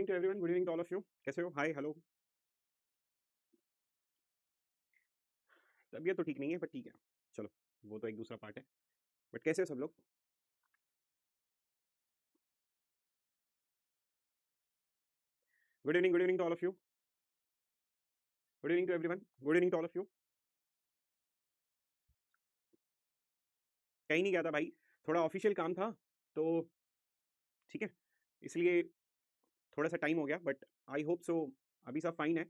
Evening to everyone, good evening to all of you. कैसे हो? Hi, hello. तबीयत तो ठीक नहीं है पर ठीक है, चलो वो तो एक दूसरा पार्ट है। बट कैसे हो सब लोग? Good evening to all of you. Good evening to everyone, good evening to all of you. कहीं नहीं गया था भाई, थोड़ा ऑफिशियल काम था तो ठीक है, इसलिए थोड़ा सा टाइम हो गया, बट आई होप सो अभी सब फाइन है।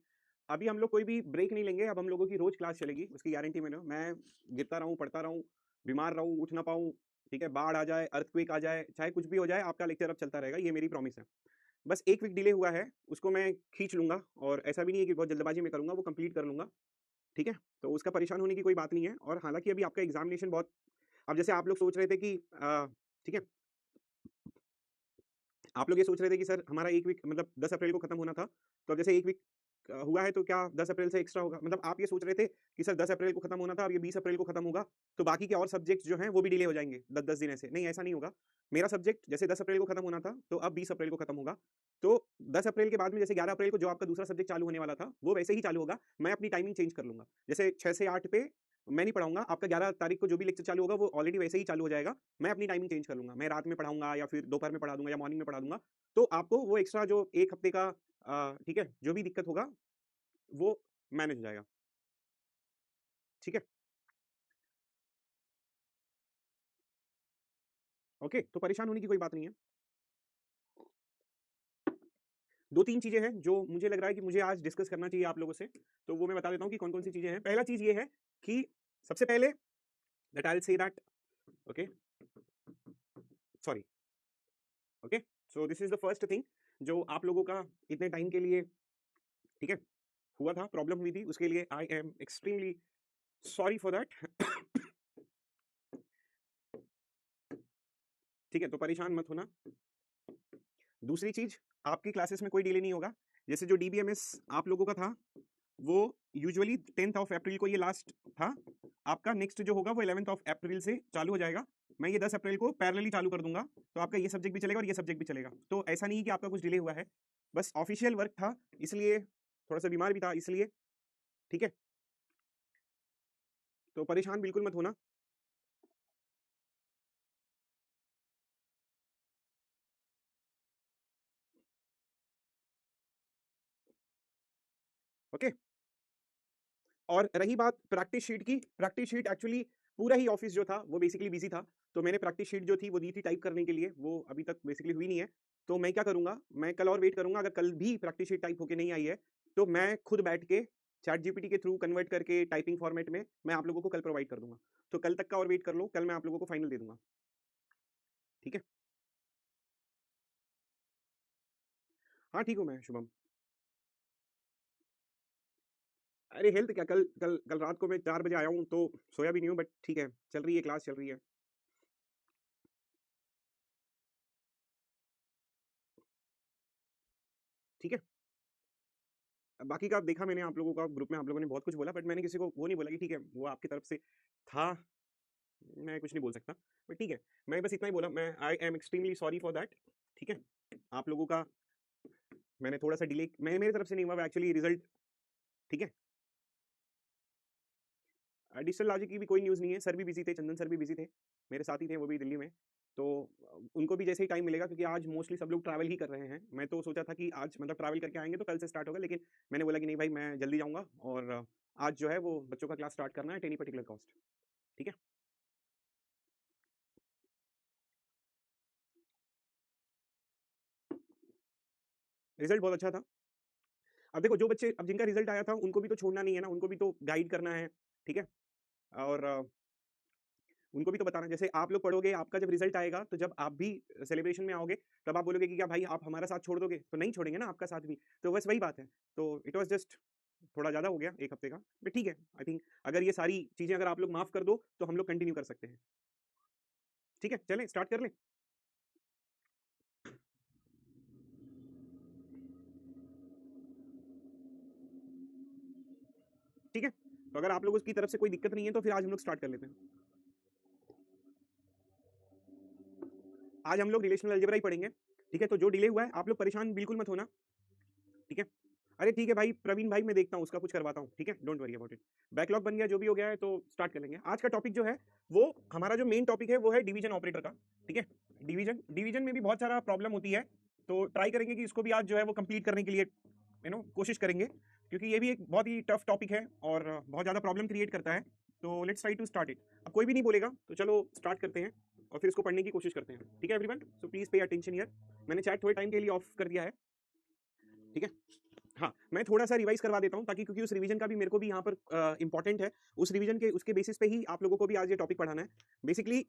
अभी हम लोग कोई भी ब्रेक नहीं लेंगे, अब हम लोगों की रोज क्लास चलेगी, उसकी गारंटी मैंने। मैं गिरता रहूं, पढ़ता रहूं, बीमार रहूं, उठ ना पाऊं, ठीक है, बाढ़ आ जाए, अर्थक्वेक आ जाए, चाहे कुछ भी हो जाए, आपका लेक्चर अब चलता रहेगा, ये मेरी प्रॉमिस है। बस एक वीक डिले हुआ है, उसको मैं खींच लूंगा, और ऐसा भी नहीं है कि बहुत जल्दबाजी में करूंगा, वो कंप्लीट कर लूंगा, ठीक है। तो उसका परेशान होने की कोई बात नहीं है। और हालांकि अभी आपका एग्जामिनेशन बहुत, अब जैसे आप लोग सोच रहे थे कि ठीक है, आप लोग ये सोच रहे थे कि सर हमारा एक वीक मतलब 10 अप्रैल को खत्म होना था, तो अब जैसे एक वीक हुआ है तो क्या 10 अप्रैल से एक्स्ट्रा होगा? मतलब आप ये सोच रहे थे कि सर 10 अप्रैल को खत्म होना था, अब ये 20 अप्रैल को खत्म होगा, तो बाकी के और सब्जेक्ट्स जो हैं वो भी डिले हो जाएंगे 10-10 दिन ऐसे। नहीं, ऐसा नहीं होगा। मेरा सब्जेक्ट जैसे 10 अप्रैल को खत्म होना था, तो अब 20 अप्रैल को खत्म होगा। तो 10 अप्रैल के बाद में जैसे 11 अप्रैल को जो आपका दूसरा सब्जेक्ट चालू होने वाला था, वो वैसे ही चालू होगा। मैं अपनी टाइमिंग चेंज कर लूंगा, जैसे 6 से 8 पे मैं नहीं पढ़ाऊंगा आपका। 11 तारीख को जो भी लेक्चर चालू होगा वो ऑलरेडी वैसे ही चालू हो जाएगा। मैं अपनी टाइमिंग चेंज कर लूंगा, मैं रात में पढ़ाऊंगा या फिर दोपहर में पढ़ा दूंगा या मॉर्निंग में पढ़ा दूंगा। तो आपको वो एक्स्ट्रा जो एक हफ्ते का ठीक है, जो भी दिक्कत होगा वो मैनेज हो जाएगा, ठीक है। ओके, तो परेशान होने की कोई बात नहीं है। दो तीन चीजें हैं जो मुझे लग रहा है कि मुझे आज डिस्कस करना चाहिए आप लोगों से, तो वो मैं बता देता हूँ कि कौन कौन सी चीजें हैं। पहला चीज ये है कि सबसे पहले that I will say that, okay, sorry, okay, so this is the first thing जो आप लोगों का इतने टाइम के लिए, ठीक है, हुआ था, प्रॉब्लम हुई थी, उसके लिए I am extremely sorry for that. ठीक है, तो परेशान मत होना। दूसरी चीज, आपकी क्लासेस में कोई डिले नहीं होगा। जैसे जो डीबीएमएस आप लोगों का था, वो यूजुअली 10 अप्रैल को ये लास्ट था। आपका नेक्स्ट जो होगा वो 11 अप्रैल से चालू हो जाएगा। मैं ये 10 अप्रैल को पैरेलली चालू कर दूंगा, तो आपका ये सब्जेक्ट भी चलेगा और ये सब्जेक्ट भी चलेगा। तो ऐसा नहीं है कि आपका कुछ डिले हुआ है, बस ऑफिशियल वर्क था, इसलिए थोड़ा सा बीमार भी था इसलिए, ठीक है। तो परेशान बिल्कुल मत होना। ओके, और रही बात प्रैक्टिस शीट की, प्रैक्टिस शीट एक्चुअली पूरा ही ऑफिस जो था वो बेसिकली बिजी था, तो मैंने प्रैक्टिस शीट जो थी वो दी थी टाइप करने के लिए, वो अभी तक बेसिकली हुई नहीं है। तो मैं क्या करूंगा, मैं कल और वेट करूंगा, अगर कल भी प्रैक्टिस शीट टाइप होके नहीं आई है तो मैं खुद बैठ के चैट जीपीटी के थ्रू कन्वर्ट करके टाइपिंग फॉर्मेट में मैं आप लोगों को कल प्रोवाइड कर दूंगा। तो कल तक का और वेट कर लो, कल मैं आप लोगों को फाइनल दे दूंगा, ठीक है। हाँ ठीक हूँ मैं, शुभम। अरे हेल्थ क्या, कल कल कल रात को मैं 4 बजे आया हूँ, तो सोया भी नहीं हूँ, बट ठीक है, चल रही है, क्लास चल रही है, ठीक है। बाकी का देखा मैंने, आप लोगों का ग्रुप में आप लोगों ने बहुत कुछ बोला, बट मैंने किसी को वो नहीं बोला कि ठीक है वो आपकी तरफ से था, मैं कुछ नहीं बोल सकता, बट ठीक है। मैं बस इतना ही बोला, मैं I am extremely sorry for that, ठीक है। आप लोगों का मैंने थोड़ा सा डिले, मैं मेरी तरफ से नहीं हुआ एक्चुअली, रिजल्ट, ठीक है। डिजिटल लॉजिक की भी कोई न्यूज़ नहीं है, सर भी बिजी थे, चंदन सर भी बिजी थे, मेरे साथ ही थे वो भी दिल्ली में। तो उनको भी जैसे ही टाइम मिलेगा, क्योंकि आज मोस्टली सब लोग ट्रैवल ही कर रहे हैं, मैं तो सोचा था कि आज मतलब ट्रैवल करके आएंगे तो कल से स्टार्ट होगा, लेकिन मैंने बोला कि नहीं भाई मैं जल्दी जाऊंगा, और आज जो है वो बच्चों का क्लास स्टार्ट करना है एट एनी पर्टिकुलर कॉस्ट, ठीक है। रिजल्ट बहुत अच्छा था। अब देखो जो बच्चे, अब जिनका रिजल्ट आया था उनको भी तो छोड़ना नहीं है ना, उनको भी तो गाइड करना है, ठीक है। और उनको भी तो बताना, जैसे आप लोग पढ़ोगे, आपका जब रिजल्ट आएगा तो जब आप भी सेलिब्रेशन में आओगे, तब आप बोलोगे कि क्या भाई आप हमारा साथ छोड़ दोगे, तो नहीं छोड़ेंगे ना आपका साथ भी। तो बस वही बात है। तो इट वॉज जस्ट थोड़ा ज़्यादा हो गया एक हफ्ते का, बट ठीक है। आई थिंक अगर ये सारी चीज़ें अगर आप लोग माफ़ कर दो तो हम लोग कंटिन्यू कर सकते हैं, ठीक है। चलें, स्टार्ट कर लें। ठीक है, तो अगर आप लोगों की तरफ से कोई दिक्कत नहीं है तो फिर आज हम लोग स्टार्ट कर लेते हैं। आज हम लोग रिलेशनल अलजेब्रा ही पढ़ेंगे, ठीक है, तो जो डिले हुआ है आप लोग परेशान बिल्कुल मत होना, ठीक है। अरे ठीक है भाई, प्रवीण भाई मैं देखता हूँ, उसका कुछ करवाता हूँ, ठीक है, don't worry about it. Backlog बन गया, जो भी हो गया है तो स्टार्ट कर लेंगे। आज का टॉपिक जो है वो हमारा जो मेन टॉपिक है वो है डिवीजन ऑपरेटर का, ठीक है। डिवीजन डिवीजन में भी बहुत सारा प्रॉब्लम होती है, तो ट्राई करेंगे कि इसको भी आज जो है वो कंप्लीट करने के लिए कोशिश करेंगे, क्योंकि ये भी एक बहुत ही टफ टॉपिक है और बहुत ज़्यादा प्रॉब्लम क्रिएट करता है। तो let's try to start it. अब कोई भी नहीं बोलेगा तो चलो स्टार्ट करते हैं और फिर इसको पढ़ने की कोशिश करते हैं, ठीक है everyone. So please pay attention here. मैंने चैट थोड़े टाइम के लिए ऑफ कर दिया है, ठीक है। हाँ, मैं थोड़ा-सा रिवाइज़ करवा देता हूँ, ताकि क्योंकि उस रिवीजन का भी मेरे को भी यहाँ पर इम्पोर्टेंट है। उस रिवीजन के उसके बेसिस पे ही आप लोगों को भी आज ये टॉपिक पढ़ाना है। बेसिकली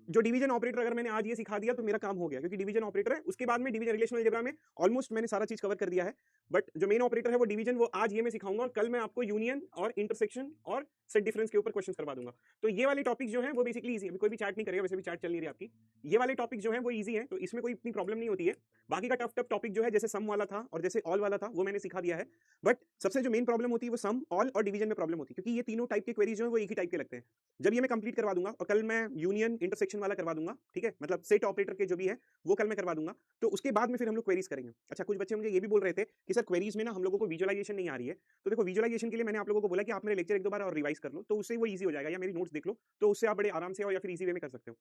जो डिवीजन ऑपरेटर अगर मैंने आज ये सिखा दिया तो मेरा काम हो गया, क्योंकि डिवीजन ऑपरेटर है। उसके बाद में डिवीजन रिलेशनल अलजेब्रा में ऑलमोस्ट मैंने सारा चीज़ कवर कर दिया है। बट जो मेन ऑपरेटर है वो डिवीजन, वो आज ये मैं सिखाऊंगा और कल मैं आपको यूनियन और इंटरसेक्शन और सेट डिफरेंस के ऊपर क्वेश्चन करवा दूंगा। तो ये वाले टॉपिक जो है वो बेसिकली ईजी है। अभी कोई भी चैट नहीं करेगा, वैसे भी चैट चल नहीं रही आपकी। ये वाले टॉपिक जो है वो ईजी है, तो इसमें कोई इतनी प्रॉब्लम नहीं होती है। बाकी का टफ टफ टॉपिक जो है, जैसे सम वाला था और जैसे ऑल वाला था, वो मैंने सिखा दिया है। बट सबसे जो मेन प्रॉब्लम होती है वो सम, ऑल और डिवीजन में प्रॉब्लम होती है, क्योंकि ये तीनों टाइप के क्वेरीज जो है वो एक ही टाइप के लगते हैं। जब ये मैं कंप्लीट करवा दूंगा और कल मैं यूनियन इंटरसेक्शन वाला करवा दूंगा, ठीक है, मतलब सेट ऑपरेटर के जो भी है वो कल मैं करवा दूंगा। तो उसके बाद में फिर हम लोग क्वेरीज करेंगे। अच्छा, कुछ बच्चे मुझे ये भी बोल रहे थे कि सर क्वेरीज में ना हम लोगों को विजुअलाइजेशन नहीं आ रही है। तो देखो, विजुअलाइजेशन के लिए मैंने आप लोगों को बोला कि आप मेरे लेक्चर एक दो बार और रिवाइज कर लो, तो उससे वो ईजी हो जाएगा, या मेरी नोट्स देख लो, तो उससे आप बड़े आराम से और या फिर ईजी वे में कर सकते हो।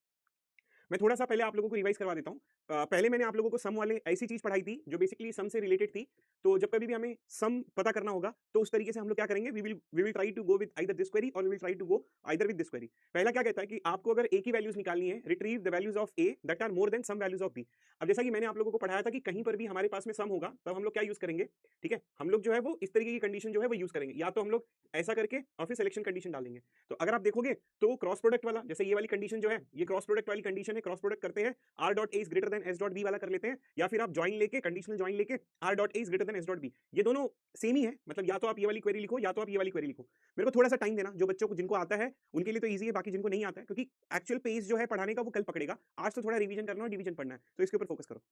मैं थोड़ा-सा पहले आप लोगों को रिवाइज़ करवा देता हूँ। पहले मैंने आप लोगों को सम वाले ऐसी चीज़ पढ़ाई थी जो बेसिकली सम से रिलेटेड थी। तो जब कभी भी हमें सम पता करना होगा तो उस तरीके से हम लोग क्या करेंगे, we will try to go with either this query और we will try to go either with this query. पहला क्या कहता है कि आपको अगर ए की वैल्यूज़ निकालनी है, retrieve the values of A that are more than some values of B. अब जैसा कि मैंने आप लोगों को पढ़ाया था कि कहीं पर भी हमारे पास में सम होगा, तब हम लोग क्या यूज़ करेंगे, ठीक है? हम लोग जो है वो इस तरीके की कंडीशन जो है वो यूज़ करेंगे। या तो हम लोग ऐसा करके और फिर सिलेक्शन कंडीशन डालेंगे। तो अगर आप देखोगे तो क्रॉस प्रोडक्ट वाला, जैसे ये वाली कंडीशन जो है, ये क्रॉस प्रोडक्ट वाली कंडीशन है। क्रॉस प्रोडक्ट करते हैं, R dot A is greater than S dot B वाला कर लेते हैं, या फिर आप ज्वाइन लेके, कंडीशनल ज्वाइन लेके R dot A is greater than S dot B. ये दोनों सेम ही है, मतलब या तो आप ये वाली क्वेरी लिखो या तो आप ये वाली क्वेरी लिखो। मेरे को थोड़ा सा टाइम देना, जो बच्चों को जिनको आता है उनके लिए तो ईजी है, बाकी जिनको नहीं आता है, क्योंकि एक्चुअल पेज जो है पढ़ाने का वो कल पकड़ेगा। आज तो थोड़ा रिवीजन करना और डिवीजन पढ़ना है, तो इसके ऊपर फोकस करो।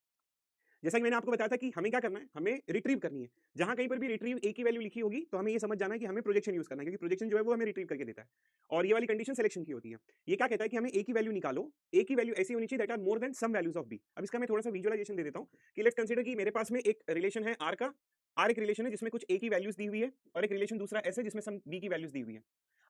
जैसा कि मैंने आपको बताया था कि हमें क्या करना है, हमें रिट्रीव करनी है। जहां कहीं पर भी रिट्रीव ए की वैल्यू लिखी होगी तो हमें ये समझ जाना है कि हमें प्रोजेक्शन यूज करना है, क्योंकि प्रोजेक्शन जो है वो हमें रिट्रीव करके देता है। और ये वाली कंडीशन सिलेक्शन की होती है। ये क्या कहता है कि हमें ए की वैल्यू निकालो, ए की वैल्यू ऐसी होनी चाहिए that are more than some values of B. अब इसका मैं थोड़ा सा विजुअलाइजेशन दे देता हूँ कि लेट्स कंसीडर कि मेरे पास में एक रिलेशन है आर का। आर एक रिलेशन है जिसमें कुछ ए की वैल्यूज दी हुई है, और एक रिलेशन दूसरा ऐसे जिसमें सम बी की वैल्यूज दी हुई है।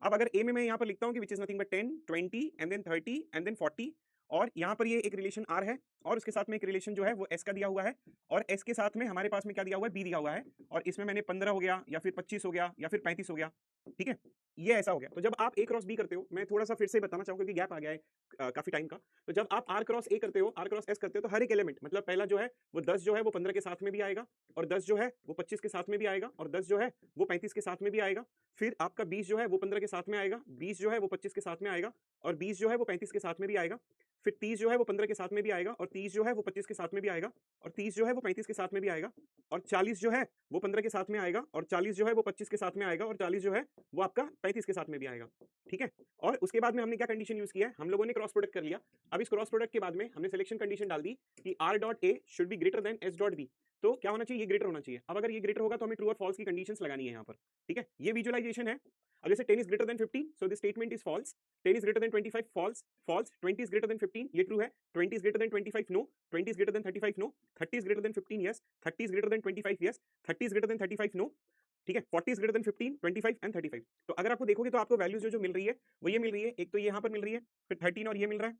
अब अगर ए में मैं यहाँ पर लिखता हूँ कि which is nothing but 10, 20 and then 30 and then 40, और यहाँ पर ये एक रिलेशन आर है और उसके साथ में एक रिलेशन जो है वो एस का दिया हुआ है, और एस के साथ में हमारे पास में क्या दिया हुआ है, बी दिया हुआ है, और इसमें मैंने 15 हो गया या फिर 25 हो गया या फिर 35 हो गया, ठीक है। ये ऐसा हो गया। तो जब आप ए क्रॉस बी करते हो, मैं थोड़ा सा फिर से बताना चाहूंगा क्योंकि गैप आ गया है काफी टाइम का। तो जब आप आर क्रॉस ए करते हो, आर क्रॉस एस करते हो, तो हर एक एलिमेंट, मतलब पहला जो है वो 10 जो है वो 15 के साथ में भी आएगा, और 10 जो है वो 25 के साथ में भी आएगा, और 10 जो है वो 35 के साथ में भी आएगा। फिर आपका 20 जो है वो 15 के साथ में आएगा, 20 जो है वो 25 के साथ में आएगा, और 20 जो है वो 35 के साथ में भी आएगा। फिर 30 जो है वो 15 के साथ में भी आएगा, और 30 जो है वो 25 के साथ में भी आएगा, और 30 जो है वो 35 के साथ में भी आएगा, और 40 जो है वो 15 के साथ में आएगा, और 40 जो है वो 25 के साथ में आएगा, और 40 जो है वो आपका 35 के साथ में भी आएगा, ठीक है। और उसके बाद में हमने क्या कंडीशन यूज किया है, हम लोगों ने क्रॉस प्रोडक्ट कर लिया। अब इस क्रॉस प्रोडक्ट के बाद में हमने सिलेक्शन कंडीशन डाल दी कि R dot A should be greater than S dot B. तो क्या होना चाहिए, ये ग्रेटर होना चाहिए। अब अगर ये ग्रेटर होगा तो हमें ट्रू और फॉल्स की कंडीशंस लगानी है यहाँ पर, ठीक है। ये विजुअलाइजेशन है। अब जैसे 10 is greater than 15, so this statement is false. 10 is greater than 25, false false. 20 is greater than 15, ये ट्रू है। 20 is greater than 25, no. 20 is greater than 35, no. 30 is greater than 15, yes. 30 is greater than 25, yes. 30 is greater than 35, no, ठीक है। 40 is greater than 15, 25 and 35। तो अगर आपको देखोगे तो आपको वैल्यूज जो मिल रही है वो ये मिल रही है। एक तो ये यहाँ पर मिल रही है, फिर 13 और ये मिल रहा है,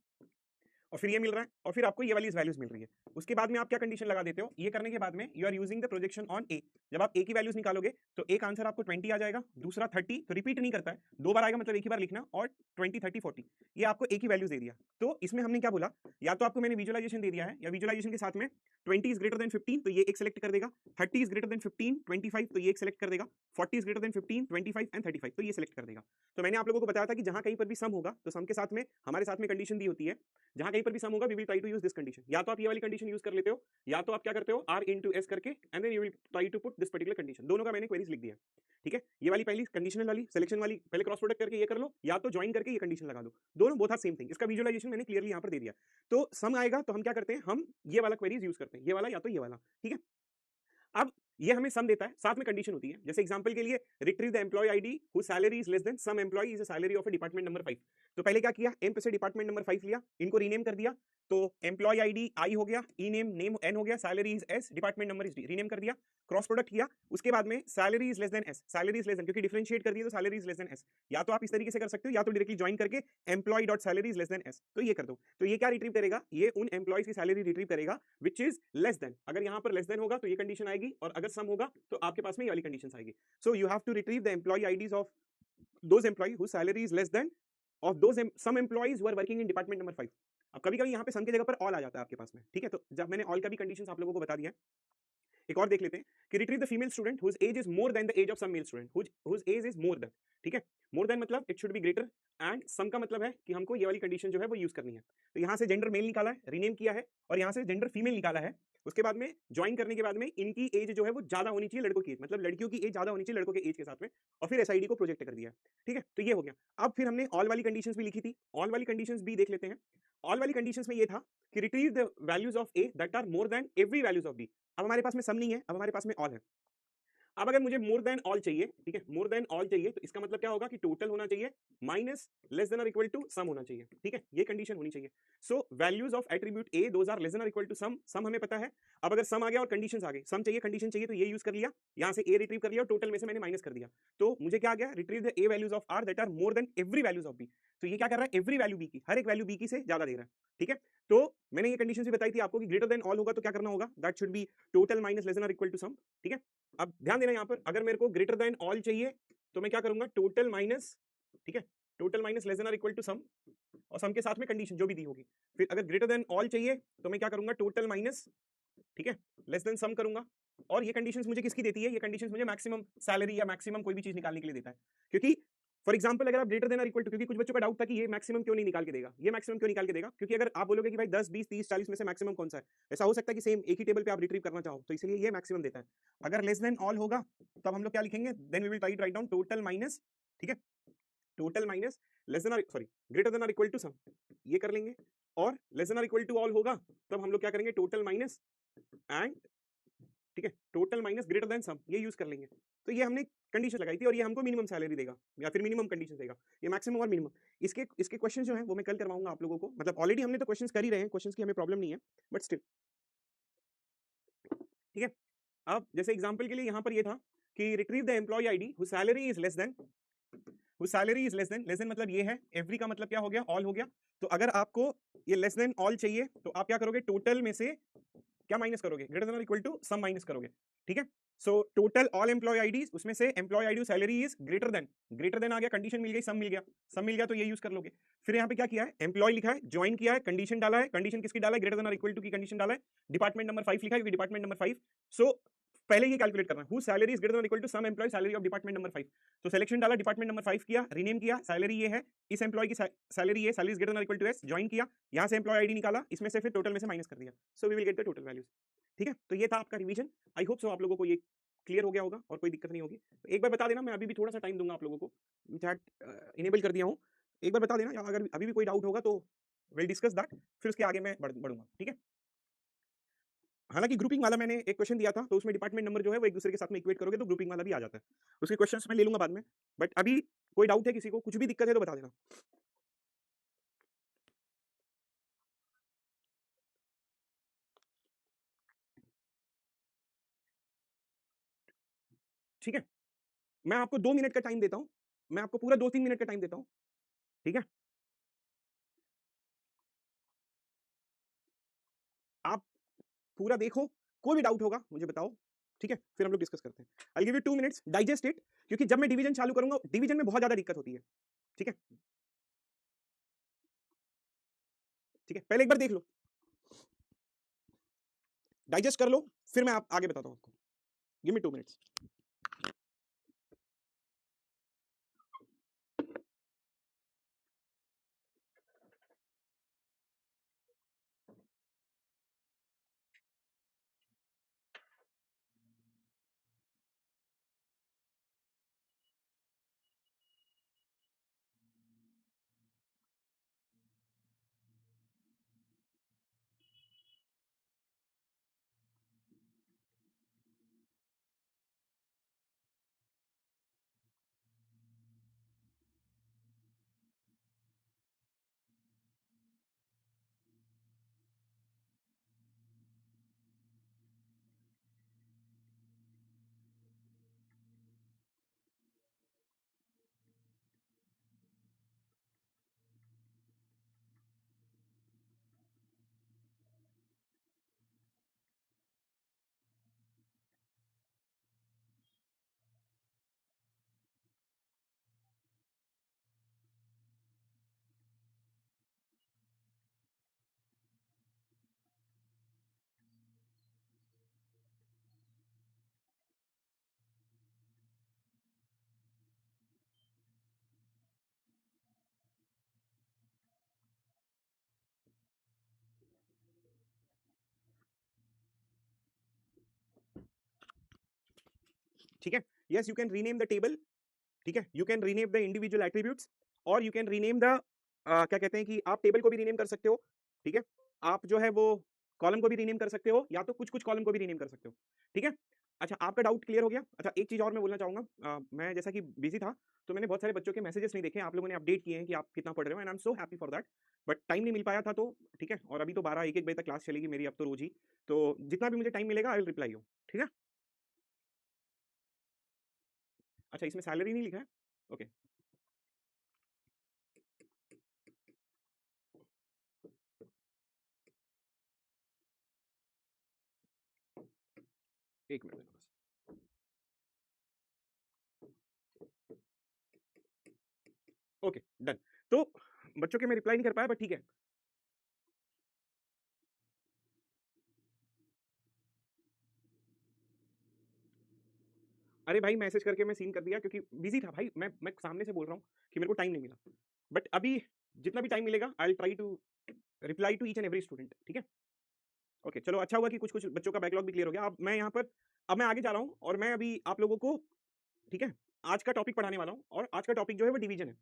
और फिर ये मिल रहा है, और फिर आपको ये वाली वैल्यूज मिल रही है। उसके बाद में आप क्या कंडीशन लगा देते हो, ये करने के बाद में you are using the projection on A. जब आप ए की वैल्यूज निकालोगे तो एक आंसर आपको 20 आ जाएगा, दूसरा 30, तो रिपीट नहीं करता है, दो बार आएगा, मतलब एक ही बार लिखना, और 20, 30, 40 ये आपको ए की वैल्यूज दे दिया। तो इसमें हमने क्या बोला, या तो आपको मैंने विजुअलाइजेशन दे दिया है, या विजुअलाइजेशन के साथ में 20 इज ग्रेटर देन 15 तो ये एक सेलेक्ट कर देगा, 30 इज ग्रेटर देन 15, 25 तो ये एक सेलेक्ट कर देगा, 40 इज ग्रेटर देन 15, 25 एंड 35 तो ये सेलेक्ट कर देगा। तो मैंने आप लोगों को बताया था कि जहां कहीं पर भी सम होगा तो सम के साथ में हमारे साथ में कंडीशन दी होती है। जहां कहीं पर भी सम होगा we will try to use this condition. या तो आप ये वाली कंडीशन यूज कर लेते हो, या तो आप क्या करते हो, आर इनटू एस करके and then you will try to put this particular condition. दोनों का मैंने क्वेरीज लिख दिया, ठीक है। ये वाली पहली कंडीशनल वाली सिलेक्शन वाली पहले क्रॉस प्रोडक्ट करके ये कर लो, या तो ज्वाइन करके ये कंडीशन लगा दो, दोनों बोथ आर सेम थिंग। इसका विजुअलाइजेशन मैंने क्लियरली यहाँ पर दे दिया। तो सम आएगा तो हम क्या करते हैं, हम ये वाला क्वेरीज यूज करते हैं, ये वाला या तो ये वाला, ठीक है। अब ये हमें सम देता है, साथ में कंडीशन होती है। जैसे एग्जांपल के लिए retrieve the employee ID who salary is less than some employee is a salary of a department number 5। तो पहले क्या किया, एम पे से डिपार्टमेंट नंबर 5 लिया, इनको रीनेम कर दिया, तो एम्प्लॉय आईडी आई हो गया, ई नेम नेम एन हो गया, salary is S, department number is D, rename कर दिया, क्रॉस प्रोडक्ट किया, उसके बाद में salary is less then S, salary is less then, क्योंकि डिफरेंशिएट कर दिया तो salary is less then S. या तो आप इस तरीके से कर सकते हो या तो डायरेक्टली ज्वाइन करके employ dot salary is less then S, तो ये कर दो। तो ये क्या रिट्रीव करेगा, ये उन एम्प्लॉयज की सैलरी रिट्रीव करेगा विच इज लेस देन। अगर यहाँ पर लेस देन होगा तो ये कंडीशन आएगी, और अगर सम होगा तो आपके पास में ये वाली कंडीशन आएगी। So you have to retrieve the employee IDs of those employee whose salary is less than of those some employees who are working in department number 5। अब कभी कभी यहाँ पे सम की जगह पर ऑल आ जाता है आपके पास में, ठीक है। तो जब मैंने ऑल का भी कंडीशंस आप लोगों को बता दिया है, एक और देख लेते हैं कि retrieve the female student whose age is more than the age of some male student whose age is more than, ठीक है। मोर देन मतलब it should be greater, and some का मतलब है कि हमको ये वाली कंडीशन जो है वो यूज करनी है। तो यहाँ से जेंडर मेल निकाला है, रीनेम किया है, और यहाँ से जेंडर फीमेल निकाला है। उसके बाद में ज्वाइन करने के बाद में इनकी एज जो है वो ज्यादा होनी चाहिए लड़कों की एज, मतलब लड़कियों की एज ज्यादा होनी चाहिए लड़कों के एज के साथ में, और फिर एसआईडी को प्रोजेक्ट कर दिया, ठीक है। तो ये हो गया। अब फिर हमने ऑल वाली कंडीशंस भी लिखी थी, ऑल वाली कंडीशंस भी देख लेते हैं। ऑल वाली कंडीशंस में ये था कि retrieve the values of A that are more than every values of B. अब हमारे पास में सम नहीं है, अब हमारे पास में ऑल है। अब अगर मुझे मोर देन ऑल चाहिए, ठीक है, मोर देन ऑल चाहिए, तो इसका मतलब क्या होगा कि टोटल होना चाहिए माइनस लेस देन और इक्वल टू सम होना चाहिए, ठीक है, ये कंडीशन होनी चाहिए। So values of attribute A those are less than और इक्वल टू सम, सम हमें पता है। अब अगर सम आ गया और कंडीशंस आ गई, सम चाहिए कंडीशन चाहिए, तो ये यूज कर लिया, यहां से ए रिट्रीव कर लिया और टोटल में से मैंने माइनस कर दिया। तो मुझे क्या आ गया, retrieve the A values of R that are more than every values of B. तो ये क्या कर रहा है, एवरी वैल्यू बी की, हर एक वैल्यू बी की से ज्यादा दे रहा है, ठीक है। तो मैंने ये कंडीशन भी बताई थी आपको कि ग्रेटर देन ऑल होगा तो क्या करना होगा, that should be total minus less than और इक्वल टू सम, ठीक है। अब ध्यान देना, यहां पर अगर मेरे को ग्रेटर देन ऑल चाहिए तो मैं क्या करूंगा, टोटल माइनस, ठीक है, टोटल माइनस लेस देन और इक्वल टू सम, और सम के साथ में कंडीशन जो भी दी होगी। फिर अगर ग्रेटर देन ऑल चाहिए तो मैं क्या करूंगा, टोटल माइनस, ठीक है, लेस देन सम करूंगा। और ये कंडीशंस मुझे किसकी देती है, ये कंडीशंस मुझे मैक्सिमम सैलरी या मैक्सिमम कोई भी चीज निकालने के लिए देता है। क्योंकि फॉर एग्जांपल अगर आप ग्रेटर देन और इक्वल टू, क्योंकि कुछ बच्चों का डाउट था कि ये मैक्सिमम क्यों नहीं निकाल के देगा, ये मैक्सिमम क्यों निकाल के देगा, क्योंकि अगर आप बोलोगे कि भाई 10 20 30 40 में से मैक्सिमम कौन सा है, ऐसा हो सकता है कि सेम एक ही टेबल पे आप रिट्रीव करना चाहो, तो इसलिए ये मैक्सिमम देता है। अगर लेस देन ऑल होगा तब हम लोग क्या लिखेंगे, then we will write down total minus, ठीक है, टोटल माइनस लेस देन और सॉरी ग्रेटर देन और इक्वल टू सम, ये कर लेंगे। और लेस देन और इक्वल टू ऑल होगा तब हम लोग क्या करेंगे, टोटल माइनस एंड, ठीक है, total minus greater then some, ये यूज कर लेंगे। तो ये हमने कंडीशन लगाई थी, और ये हमको मिनिमम सैलरी देगा या फिर मिनिमम कंडीशन देगा, ये मैक्सिमम और मिनिमम। इसके इसके क्वेश्चन जो हैं वो मैं कल करवाऊंगा आप लोगों को, मतलब ऑलरेडी हमने तो क्वेश्चंस कर ही रहे हैं, क्वेश्चंस की हमें प्रॉब्लम नहीं है, बट स्टिल, ठीक है। अब जैसे एग्जांपल के लिए यहाँ पर ये था कि retrieve the employee ID who salary is less than, who salary is less than मतलब ये है, एवरी का मतलब क्या हो गया, ऑल हो गया। तो अगर आपको ये लेस देन ऑल चाहिए तो आप क्या करोगे, टोटल में से क्या माइनस करोगे, ग्रेटर देन और इक्वल टू सम माइनस करोगे, ठीक है। So total all employee IDs, उसमें से employee ID salary is greater than आ गया, कंडीशन मिल गई, सम मिल गया, सम मिल गया तो ये यूज कर लोगे। फिर यहाँ पे क्या किया है, एम्प्लॉय लिखा है, ज्वाइन किया है, कंडीशन डाला है, कंडीशन किसकी डाला है, ग्रेटर देन और इक्वल टू की कंडीशन डाला है, डिपार्टमेंट नंबर 5 लिखा है, डिपार्टमेंट नंबर 5। सो पहले ये कैलकुलेट करना, who salary is greater than equal to some employee salary of department number 5। तो सिलेक्शन डाला, डिपार्टमेंट नंबर 5 किया, रीनेम किया, सैलरी ये है, इस एम्प्लॉय की सैलरी है, salary is greater than equal to S, join किया, यहाँ से एम्प्लॉय आईडी निकाला, इसमें से फिर टोटल में से माइनस कर दिया। So we will get the total values, ठीक है। तो ये था आपका रिवीजन, आई होप सो आप लोगों को ये क्लियर हो गया होगा और कोई दिक्कत नहीं होगी। तो एक बार बता देना, मैं अभी भी थोड़ा सा टाइम दूंगा आप लोगों को, चैट इनेबल कर दिया हूँ, एक बार बता देना, या अगर अभी भी कोई डाउट होगा तो विल डिस्कस दैट, फिर उसके आगे मैं बढ़ूंगा, ठीक है। हालांकि ग्रुपिंग वाला मैंने एक क्वेश्चन दिया था, तो उसमें डिपार्टमेंट नंबर जो है वो एक दूसरे के साथ में इक्वेट करोगे तो ग्रुपिंग वाला भी आ जाता है, उसके क्वेश्चंस मैं ले लूंगा बाद में। बट अभी कोई डाउट है किसी को, कुछ भी दिक्कत है तो बता देना। ठीक है, मैं आपको 2 मिनट का टाइम देता हूँ, मैं आपको पूरा 2-3 मिनट का टाइम देता हूँ, ठीक है। आप पूरा देखो, कोई भी डाउट होगा मुझे बताओ, ठीक है, फिर हम लोग डिस्कस करते हैं। I give you 2 minutes, digest it, क्योंकि जब मैं डिवीजन चालू करूंगा, डिवीजन में बहुत ज्यादा दिक्कत होती है, ठीक है। ठीक है, पहले एक बार देख लो, डाइजेस्ट कर लो, फिर मैं आप आगे बताता हूँ आपको। Give me 2 minutes. ठीक है, yes you can rename the table, ठीक है, you can rename the individual attributes, और यू कैन रीनेम द क्या कहते हैं कि आप टेबल को भी रीनेम कर सकते हो, ठीक है, आप जो है वो कॉलम को भी रीनेम कर सकते हो, या तो कुछ कुछ कॉलम को भी रीनेम कर सकते हो, ठीक है। अच्छा, आपका डाउट क्लियर हो गया। अच्छा, एक चीज और मैं बोलना चाहूंगा, मैं जैसा कि बिजी था तो मैंने बहुत सारे बच्चों के मैसेजेस नहीं देखे, आप लोगों ने अपडेट किए हैं कि आप कितना पढ़ रहे हो, and I am so happy for that, but time नहीं मिल पाया था, तो ठीक है, और अभी तो 12-1 बजे तक क्लास चलेगी मेरी अब तो रोज ही, तो जितना भी मुझे टाइम मिलेगा आई विल रिप्लाई यू, ठीक है। अच्छा, इसमें सैलरी नहीं लिखा है, ओके। एक मिनट देना बस। Okay, done. तो बच्चों के मैं रिप्लाई नहीं कर पाया, बट ठीक है। अरे भाई, मैसेज करके मैं सीन कर दिया क्योंकि बिजी था भाई, मैं सामने से बोल रहा हूँ कि मेरे को टाइम नहीं मिला, बट अभी जितना भी टाइम मिलेगा I will try to reply to each and every student, ठीक है। ओके, चलो, अच्छा हुआ कि कुछ कुछ बच्चों का बैकलॉग भी क्लियर हो गया। अब मैं यहाँ पर, अब मैं आगे जा रहा हूँ और मैं अभी आप लोगों को, ठीक है, आज का टॉपिक पढ़ाने वाला हूँ, और आज का टॉपिक जो है वो डिवीजन है।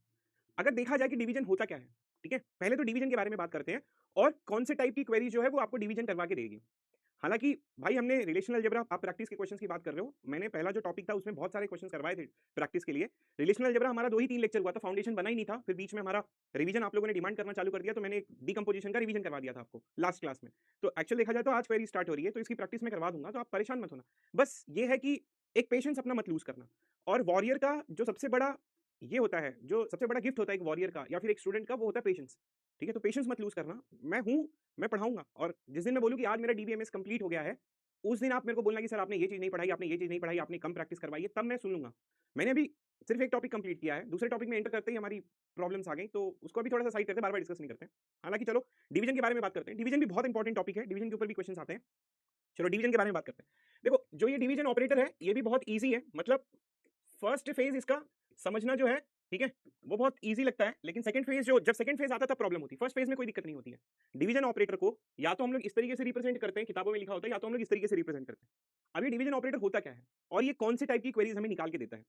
अगर देखा जाए कि डिवीजन होता क्या है, ठीक है, पहले तो डिवीजन के बारे में बात करते हैं, और कौन से टाइप की क्वेरी जो है वो आपको डिवीजन करवा के देगी। हालांकि भाई, हमने रिलेशनल अलजेब्रा, आप प्रैक्टिस के क्वेश्चंस की बात कर रहे हो, मैंने पहला जो टॉपिक था उसमें बहुत सारे क्वेश्चंस करवाए थे प्रैक्टिस के लिए। रिलेशनल अलजेब्रा हमारा 2 ही 3 लेक्चर हुआ था, फाउंडेशन बना ही नहीं था, फिर बीच में हमारा रिवीजन आप लोगों ने डिमांड करना चालू कर दिया, तो मैंने डीकंपोजिशन का रिवीजन करवा दिया था आपको लास्ट क्लास में। तो एक्चुअल देखा जाए तो आज क्वेरी स्टार्ट हो रही है, तो इसकी प्रैक्टिस में करवा दूंगा, तो आप परेशान मत होना। बस ये है कि एक पेशेंस अपना मत लूज करना, और वॉरियर का जो सबसे बड़ा ये होता है, जो सबसे बड़ा गिफ्ट होता है एक वॉरियर का या फिर एक स्टूडेंट का, वो होता है पेशेंस, ठीक है। तो पेशेंस मत लूज करना, मैं हूं, मैं पढ़ाऊंगा, और जिस दिन मैं बोलूं कि आज मेरा डीबीएमएस कंप्लीट हो गया है, उस दिन आप मेरे को बोलना कि सर आपने ये चीज नहीं पढ़ाई, आपने ये चीज नहीं पढ़ाई, आपने कम प्रैक्टिस करवाई है, तब मैं सुन लूंगा। मैंने अभी सिर्फ एक टॉपिक कंप्लीट किया है, दूसरे टॉपिक में एंटर करते ही हमारी प्रॉब्लम्स आ गई, तो उसको भी थोड़ा सा साइड करते हैं, बार बार डिस्कस नहीं करते हैं। हालांकि चलो, डिवीजन के बारे में बात करते हैं। डिवीजन भी बहुत इंपॉर्टेंट टॉपिक है, डिवीजन के ऊपर भी क्वेश्चन आते हैं। चलो, डिवीजन के बारे में बात करते हैं। देखो, जो ये डिवीजन ऑपरेटर है ये भी बहुत ईजी है, मतलब फर्स्ट फेज इसका समझना जो है, ठीक है, वो बहुत इजी लगता है, लेकिन सेकंड फेज, जो जब सेकंड फेज आता है तब प्रॉब्लम होती है, फर्स्ट फेज में कोई दिक्कत नहीं होती है। डिवीजन ऑपरेटर को या तो हम लोग इस तरीके से रिप्रेजेंट करते हैं, किताबों में लिखा होता है, या तो हम लोग इस तरीके से रिप्रेजेंट करते हैं। अब ये डिवीजन ऑपरेटर होता क्या है, और ये कौन से टाइप की क्वेरीज हमें निकाल के देता है।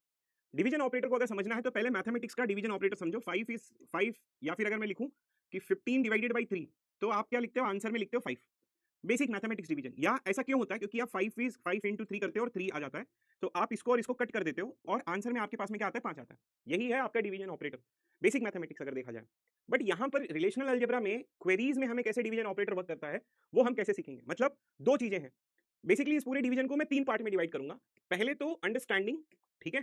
डिवीजन ऑपरेटर को अगर समझना है तो पहले मैथमेटिक्स का डिवीजन ऑपरेटर समझो। 5 या फिर अगर मैं लिखूं कि 15 डिवाइडेड बाई 3, तो आप क्या लिखते हो, आंसर में लिखते हो 5। Basic mathematics division. या ऐसा क्यों होता है, क्योंकि आप 5 इंटू 3 करते हो और 3 आ जाता है, तो आप इसको और इसको कट कर देते हो, और आंसर में आपके पास में क्या आता है, 5 आता है। यही है आपका डिवीजन ऑपरेटर, बेसिक मैथमेटिक्स अगर देखा जाए। बट यहाँ पर रिलेशनल अलजेब्रा में क्वेरीज में हमें कैसे डिवीजन ऑपरेटर वर्क करता है वो हम कैसे सीखेंगे। मतलब दो चीजें हैं बेसिकली, इस पूरे डिवीजन को मैं 3 पार्ट में डिवाइड करूंगा। पहले तो अंडरस्टैंडिंग, ठीक है,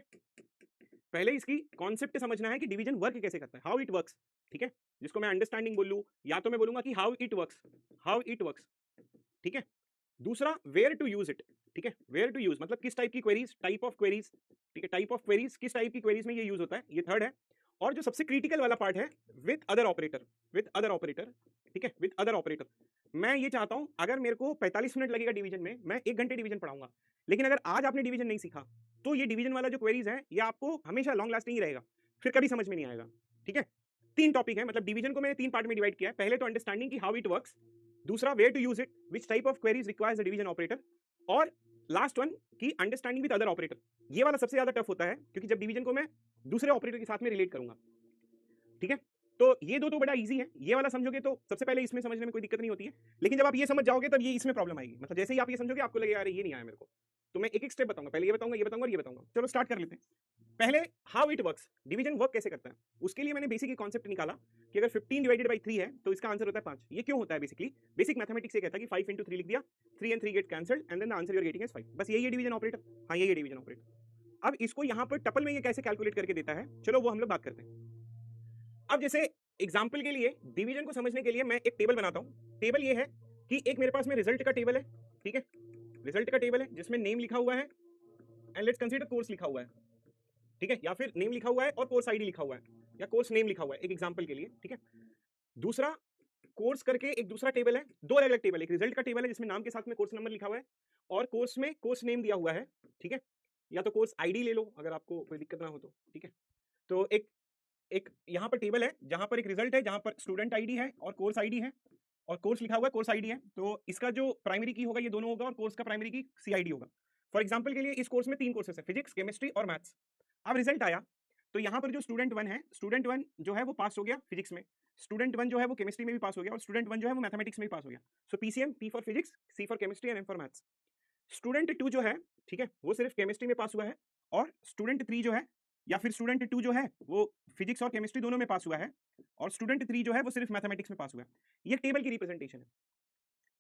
पहले इसकी कॉन्सेप्ट समझना है कि डिवीजन वर्क कैसे करता है, हाउ इट वर्क्स, ठीक है, जिसको मैं अंडरस्टैंडिंग बोलूं, या तो मैं बोलूंगा कि how it works, how it works, ठीक है। दूसरा, वेयर टू यूज इट, ठीक है, वेयर टू यूज मतलब किस टाइप की क्वेरीज, टाइप ऑफ क्वेरीज, ठीक है, टाइप ऑफ क्वेरीज, किस टाइप की क्वेरीज में ये यूज होता है, ये थर्ड है। और जो सबसे क्रिटिकल वाला पार्ट है, with other operator, with other operator, ठीक है, विद अदर ऑपरेटर। मैं ये चाहता हूं, अगर मेरे को 45 मिनट लगेगा डिवीजन में, मैं 1 घंटे डिवीजन पढ़ाऊंगा, लेकिन अगर आज आपने डिवीजन नहीं सीखा, तो ये डिवीजन वाला जो क्वेरीज है ये आपको हमेशा लॉन्ग लास्टिंग ही रहेगा, फिर कभी समझ में नहीं आएगा, ठीक है। 3 टॉपिक है, मतलब डिवीजन को मैंने 3 पार्ट में डिवाइड किया है। पहले तो अंडरस्टैंडिंग की हाउ इट वर्क्स, दूसरा where to use it, which type of queries requires the division operator, और लास्ट वन की अंडरस्टैंडिंग विद अदर ऑपरेटर। ये वाला सबसे ज्यादा टफ होता है, क्योंकि जब डिवीजन को मैं दूसरे ऑपरेटर के साथ में रिलेट करूंगा, ठीक है। तो ये दो तो बड़ा इजी है, ये वाला समझोगे तो सबसे पहले इसमें समझने में कोई दिक्कत नहीं होती है, लेकिन जब आप ये समझ जाओगे तब ये इसमें प्रॉब्लम आएगी। मतलब जैसे ही आप ये समझोगे आपको लगेगा अरे ये नहीं आया मेरे को, तो मैं एक एक स्टेप बताऊंगा, पहले ये बताऊंगा, ये बताऊंगा और ये बताऊंगा। चलो स्टार्ट कर लेते हैं। पहले how it works, division work कैसे करता है, उसके लिए मैंने बेसिक कॉन्सेप्ट निकाला कि अगर 15 डिवाइडेड बाई 3 है तो इसका आंसर होता है 5। ये क्यों होता है, बेसिकली बेसिक मैथमेटिक्स ये कहता है कि 5 इंटू 3 लिख दिया, 3 and 3 get cancelled, and then the answer you are getting is 5। बस यही है डिवीजन ऑपरेटर। हाँ, यही है डिवीजन ऑपरेटर। अब इसको यहाँ पर टपल में ये कैसे कैलकुलेट करके देता है, चलो वो हम लोग बात करते हैं। अब जैसे एग्जाम्पल के लिए, डिवीजन को समझने के लिए मैं एक टेबल बनाता हूं। टेबल ये है कि एक मेरे पास में रिजल्ट का टेबल है, ठीक है, रिजल्ट का टेबल है जिसमें नेम लिखा हुआ है, एंड लेट्स कंसीडर कोर्स लिखा हुआ है, ठीक है, या फिर नेम लिखा हुआ है और कोर्स आईडी लिखा हुआ है, या कोर्स नेम लिखा हुआ है, एक एग्जाम्पल के लिए, ठीक है। दूसरा, कोर्स करके एक दूसरा टेबल है, दो अलग अलग टेबल है, एक रिजल्ट का टेबल है जिसमें नाम के साथ में कोर्स नंबर लिखा हुआ है, और कोर्स में कोर्स नेम दिया हुआ है, ठीक है, या तो कोर्स आईडी ले लो अगर आपको कोई दिक्कत ना हो तो, ठीक है। तो एक एक यहाँ पर टेबल है जहां पर एक रिजल्ट है, जहां पर स्टूडेंट आईडी है और कोर्स आईडी है, और कोर्स लिखा हुआ है, कोर्स आईडी है, तो इसका जो प्राइमरी की होगा ये दोनों होगा, और कोर्स का प्राइमरी की सीआईडी होगा। फॉर एग्जाम्पल के लिए इस कोर्स में 3 कोर्सेस है, फिजिक्स, केमिस्ट्री और मैथ्स। अब रिजल्ट आया तो यहाँ पर जो स्टूडेंट 1 है, स्टूडेंट 1 जो है वो पास हो गया फिजिक्स में, स्टूडेंट 1 जो है वो केमिस्ट्री में भी पास हो गया, और स्टूडेंट 1 जो है वो मैथमेटिक्स में भी पास हो गया। So PCM, P for physics, C for chemistry and M for maths. Student 2 जो है, ठीक है, वो सिर्फ केमिस्ट्री में पास हुआ है, और स्टूडेंट 3 जो है, या फिर स्टूडेंट 2 जो है वो फिजिक्स और केमिस्ट्री दोनों में पास हुआ है, और स्टूडेंट 3 जो है वो सिर्फ मैथमेटिक्स में पास हुआ है। ये टेबल की रिप्रेजेंटेशन है,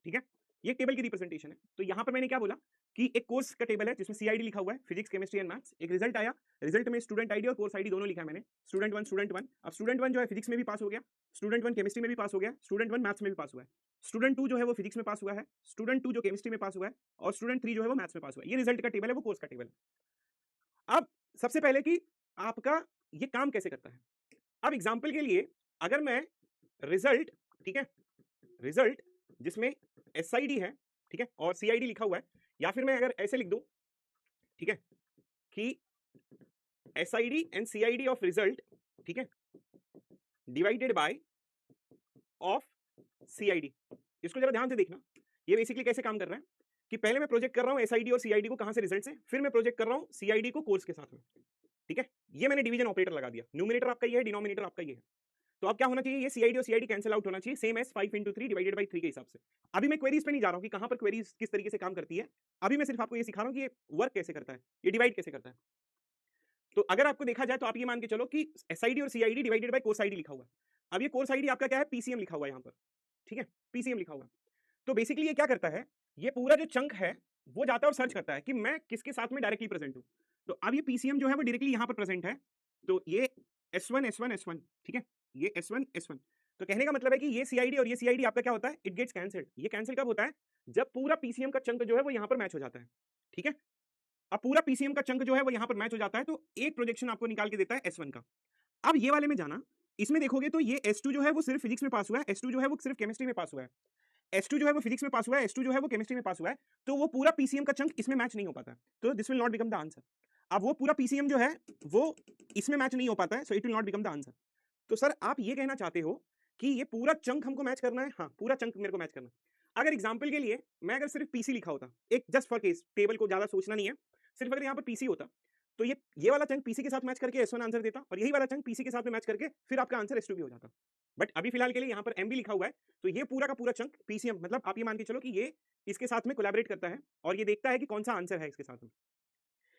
ठीक है, ये टेबल की रिप्रेजेंटेशन है। तो यहाँ पर मैंने क्या बोला कि एक कोर्स का टेबल है जिसमें सीआईडी लिखा हुआ है, फिजिक्स, केमिस्ट्री एंड मैथ्स। एक रिजल्ट आया, रिजल्ट में स्टूडेंट आईडी और कोर्स आईडी दोनों लिखा है मैंने, स्टूडेंट 1, स्टूडेंट 1। अब स्टूडेंट 1 जो है फिजिक्स में भी पास हो गया, स्टूडेंट 1 केमिस्ट्री में भी पास हो गया, स्टूडेंट 1 मैथ्स में भी पास हुआ है, स्टूडेंट 2 जो है वो फिजिक्स में पास हुआ है, स्टूडेंट 2 जो केमिस्ट्री में पास हुआ है, और स्टूडेंट 3 जो है वो मैथ्स में पास हुआ है। ये रिजल्ट का टेबल है, वो कोर्स का टेबल है। अब सबसे पहले कि आपका ये काम कैसे करता है। अब एग्जाम्पल के लिए अगर मैं रिजल्ट, ठीक है, रिजल्ट जिसमें एसआईडी है, ठीक है, और सीआईडी लिखा हुआ है, या फिर मैं अगर ऐसे लिख दूं, ठीक है, कि SID and CID of result, ठीक है, डिवाइडेड बाय ऑफ सीआईडी। इसको जरा ध्यान से देखना, ये बेसिकली कैसे काम कर रहा है कि पहले मैं प्रोजेक्ट कर रहा हूं एसआईडी और सीआईडी को, कहां से, रिजल्ट से, फिर मैं प्रोजेक्ट कर रहा हूं सीआईडी को कोर्स के साथ में, ठीक है। ये मैंने डिवीजन ऑपरेटर लगा दिया, न्यूमरेटर आपका ये है, डिनोमिनेटर आपका ये है। तो अब क्या होना चाहिए, ये सीआईडी और सीआईडी कैंसिल आउट होना चाहिए, सेम एस 5 × 3 डिवाइडेड बाय 3 के हिसाब से। अभी मैं क्वेरीज पे नहीं जा रहा हूं कि कहां पर क्वेरीज किस तरीके से काम करती है, अभी मैं सिर्फ आपको ये सिखा रहा हूं कि ये वर्क कैसे करता है, ये डिवाइड कैसे करता है। तो अगर आपको देखा जाए तो आप ये मान के चलो कि एसआईडी और CID divided by course ID लिखा हुआ है। अब ये कोर्स आईडी आपका क्या है, पीसीएम लिखा हुआ है यहाँ पर, ठीक है, पीसीएम लिखा हुआ है। तो बेसिकली ये क्या करता है, ये पूरा जो चंक है वो जाता है और सर्च करता है कि मैं किसके साथ में डायरेक्टली प्रेजेंट हूं। तो अब ये पीसीएम जो है वो डायरेक्टली यहां पर प्रेजेंट है, तो ये S1 S1 S1, ठीक है, ये S1 S1। तो कहने का मतलब है कि ये सीआईडी और ये सीआईडी आपका क्या होता है, इट गेट्स कैंसिल्ड। ये कैंसिल कब होता है, जब पूरा पीसीएम का चंक जो है वो यहां पर मैच हो जाता है, ठीक है। अब पूरा पीसीएम का चंक जो है वो यहां पर मैच हो जाता है, तो एक प्रोजेक्शन आपको निकाल के देता है S1 का। अब ये वाले में जाना, इसमें देखोगे तो ये S2 जो है वो सिर्फ फिजिक्स में पास हुआ है, S2 जो है वो सिर्फ केमिस्ट्री में पास हुआ है, S2 जो है वो फिजिक्स में पास हुआ है, S2 जो है वो केमिस्ट्री में पास हुआ है, तो वो पूरा पीसीएम का चंक इसमें मैच नहीं हो पाता है, तो this will not become the answer. अब वो पूरा पीसीएम जो है वो इसमें मैच नहीं हो पाता है, so it will not become the answer. तो सर आप ये कहना चाहते हो कि ये पूरा चंक हमको मैच करना है, हाँ पूरा चंक मेरे को मैच करना है। अगर एग्जाम्पल के लिए मैं अगर सिर्फ पीसी लिखा होता, एक जस्ट फॉर केस, टेबल को ज्यादा सोचना नहीं है, सिर्फ अगर यहाँ पर पीसी होता, तो ये वाला चंक पीसी के साथ मैच करके S1 आंसर देता, और यही वाला चंक पीसी के साथ में मैच करके फिर आपका आंसर S2 भी हो जाता। बट अभी फिलहाल के लिए यहाँ पर एमबी लिखा हुआ है, तो ये पूरा का पूरा चंक पीसीएम, मतलब आप ये मान के चलो कि ये इसके साथ में कोलैबोरेट करता है और ये देखता है कि कौन सा आंसर है इसके साथ में।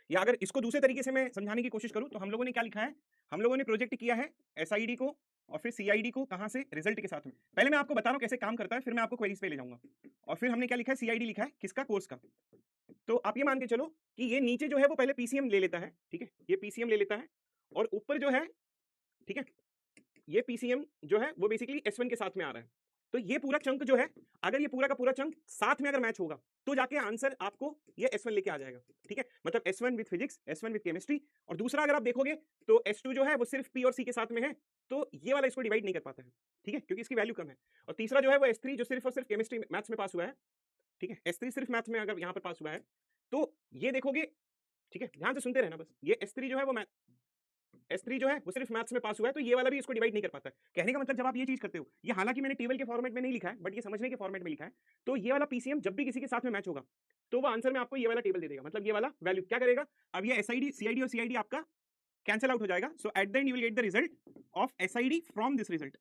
या अगर इसको दूसरे तरीके से मैं समझाने की कोशिश करूं तो हम लोगों ने क्या लिखा है, हम लोगों ने प्रोजेक्ट किया है एसआईडी को और फिर सीआईडी को, कहां से, रिजल्ट के साथ में। पहले मैं आपको बता रहा हूं कैसे काम करता है, फिर मैं आपको क्वेरीज पे ले जाऊंगा। और फिर हमने क्या लिखा है, सीआईडी लिखा है, किसका, कोर्स का। तो आप ये मान के चलो कि ये नीचे जो है वो पहले पीसीएम ले लेता है, ठीक है, ये पीसीएम ले लेता है, और ऊपर जो है, ठीक है, ये पीसीएम जो है वो बेसिकली S1 के साथ में आ रहा है। तो ये पूरा चंक जो है, अगर ये पूरा का पूरा चंक साथ में अगर मैच होगा तो जाके आंसर आपको ये S1 लेके आ जाएगा, ठीक है। मतलब S1 with physics, S1 with chemistry. और दूसरा अगर आप देखोगे तो S2 जो है वो सिर्फ P और C के साथ में है, तो ये वाला इसको डिवाइड नहीं कर पाता है, ठीक है, क्योंकि इसकी वैल्यू कम है। और तीसरा जो है वो S3 जो सिर्फ और सिर्फ केमिस्ट्री मैथ्स में पास हुआ है, ठीक है, S3 सिर्फ मैथ्स में अगर यहाँ पर पास हुआ है, तो ये देखोगे, ठीक है, ध्यान से सुनते रहना बस, ये S3 जो है वो S3 जो है वो सिर्फ मैथ्स में पास हुआ है, तो ये वाला भी इसको डिवाइड नहीं कर पाता है। कहने का मतलब जब आप ये चीज करते हो, ये हालांकि मैंने टेबल के फॉर्मेट में नहीं लिखा है, बट ये समझने के फॉर्मेट में लिखा है, तो ये वाला पीसीएम जब भी किसी के साथ में मैच होगा तो वो आंसर में आपको ये वाला टेबल दे देगा, मतलब ये वाला वैल्यू क्या करेगा, अब ये एसआईडी, सीआईडी और सीआईडी आपका कैंसिल आउट हो जाएगा। So at the end you will get the result of SID from this result,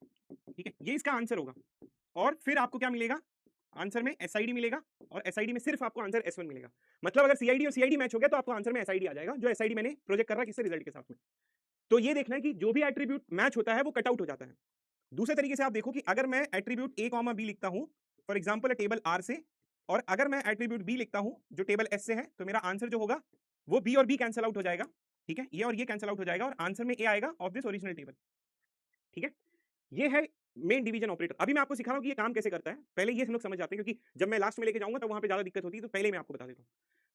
ठीक है, ये इसका आंसर होगा। और फिर आपको क्या मिलेगा, आंसर में एसआईडी मिलेगा, और एसआईडी में सिर्फ आपको आंसर S1 मिलेगा। मतलब अगर सीआईडी और सीआईडी मैच हो गया तो आपको आंसर में एसआईडी आ जाएगा, जो एसआईडी मैंने प्रोजेक्ट कर रहा है किससे, रिजल्ट के साथ में। तो ये देखना है कि जो भी एट्रीब्यूट मैच होता है वो कट आउट हो जाता है। दूसरे तरीके से आप देखो कि अगर मैं एट्रीब्यूट A, B लिखता हूं, फॉर एग्जांपल टेबल R से, और अगर मैं एट्रीब्यूट B लिखता हूं जो टेबल S से है, तो मेरा आंसर जो होगा वो B और B कैंसिल आउट हो जाएगा, ठीक है, ये और ये कैंसिल आउट हो जाएगा, और आंसर में A आएगा ऑफ दिस ओरिजिनल टेबल, ठीक है। ये है मेन डिवीजन ऑपरेटर। अभी मैं आपको सिखा रहा हूं कि ये काम कैसे करता है, पहले ये हम लोग समझ जाते हैं, क्योंकि जब मैं लास्ट में लेके जाऊंगा तो वहां पे ज्यादा दिक्कत होती है, तो पहले मैं आपको बता देता हूं।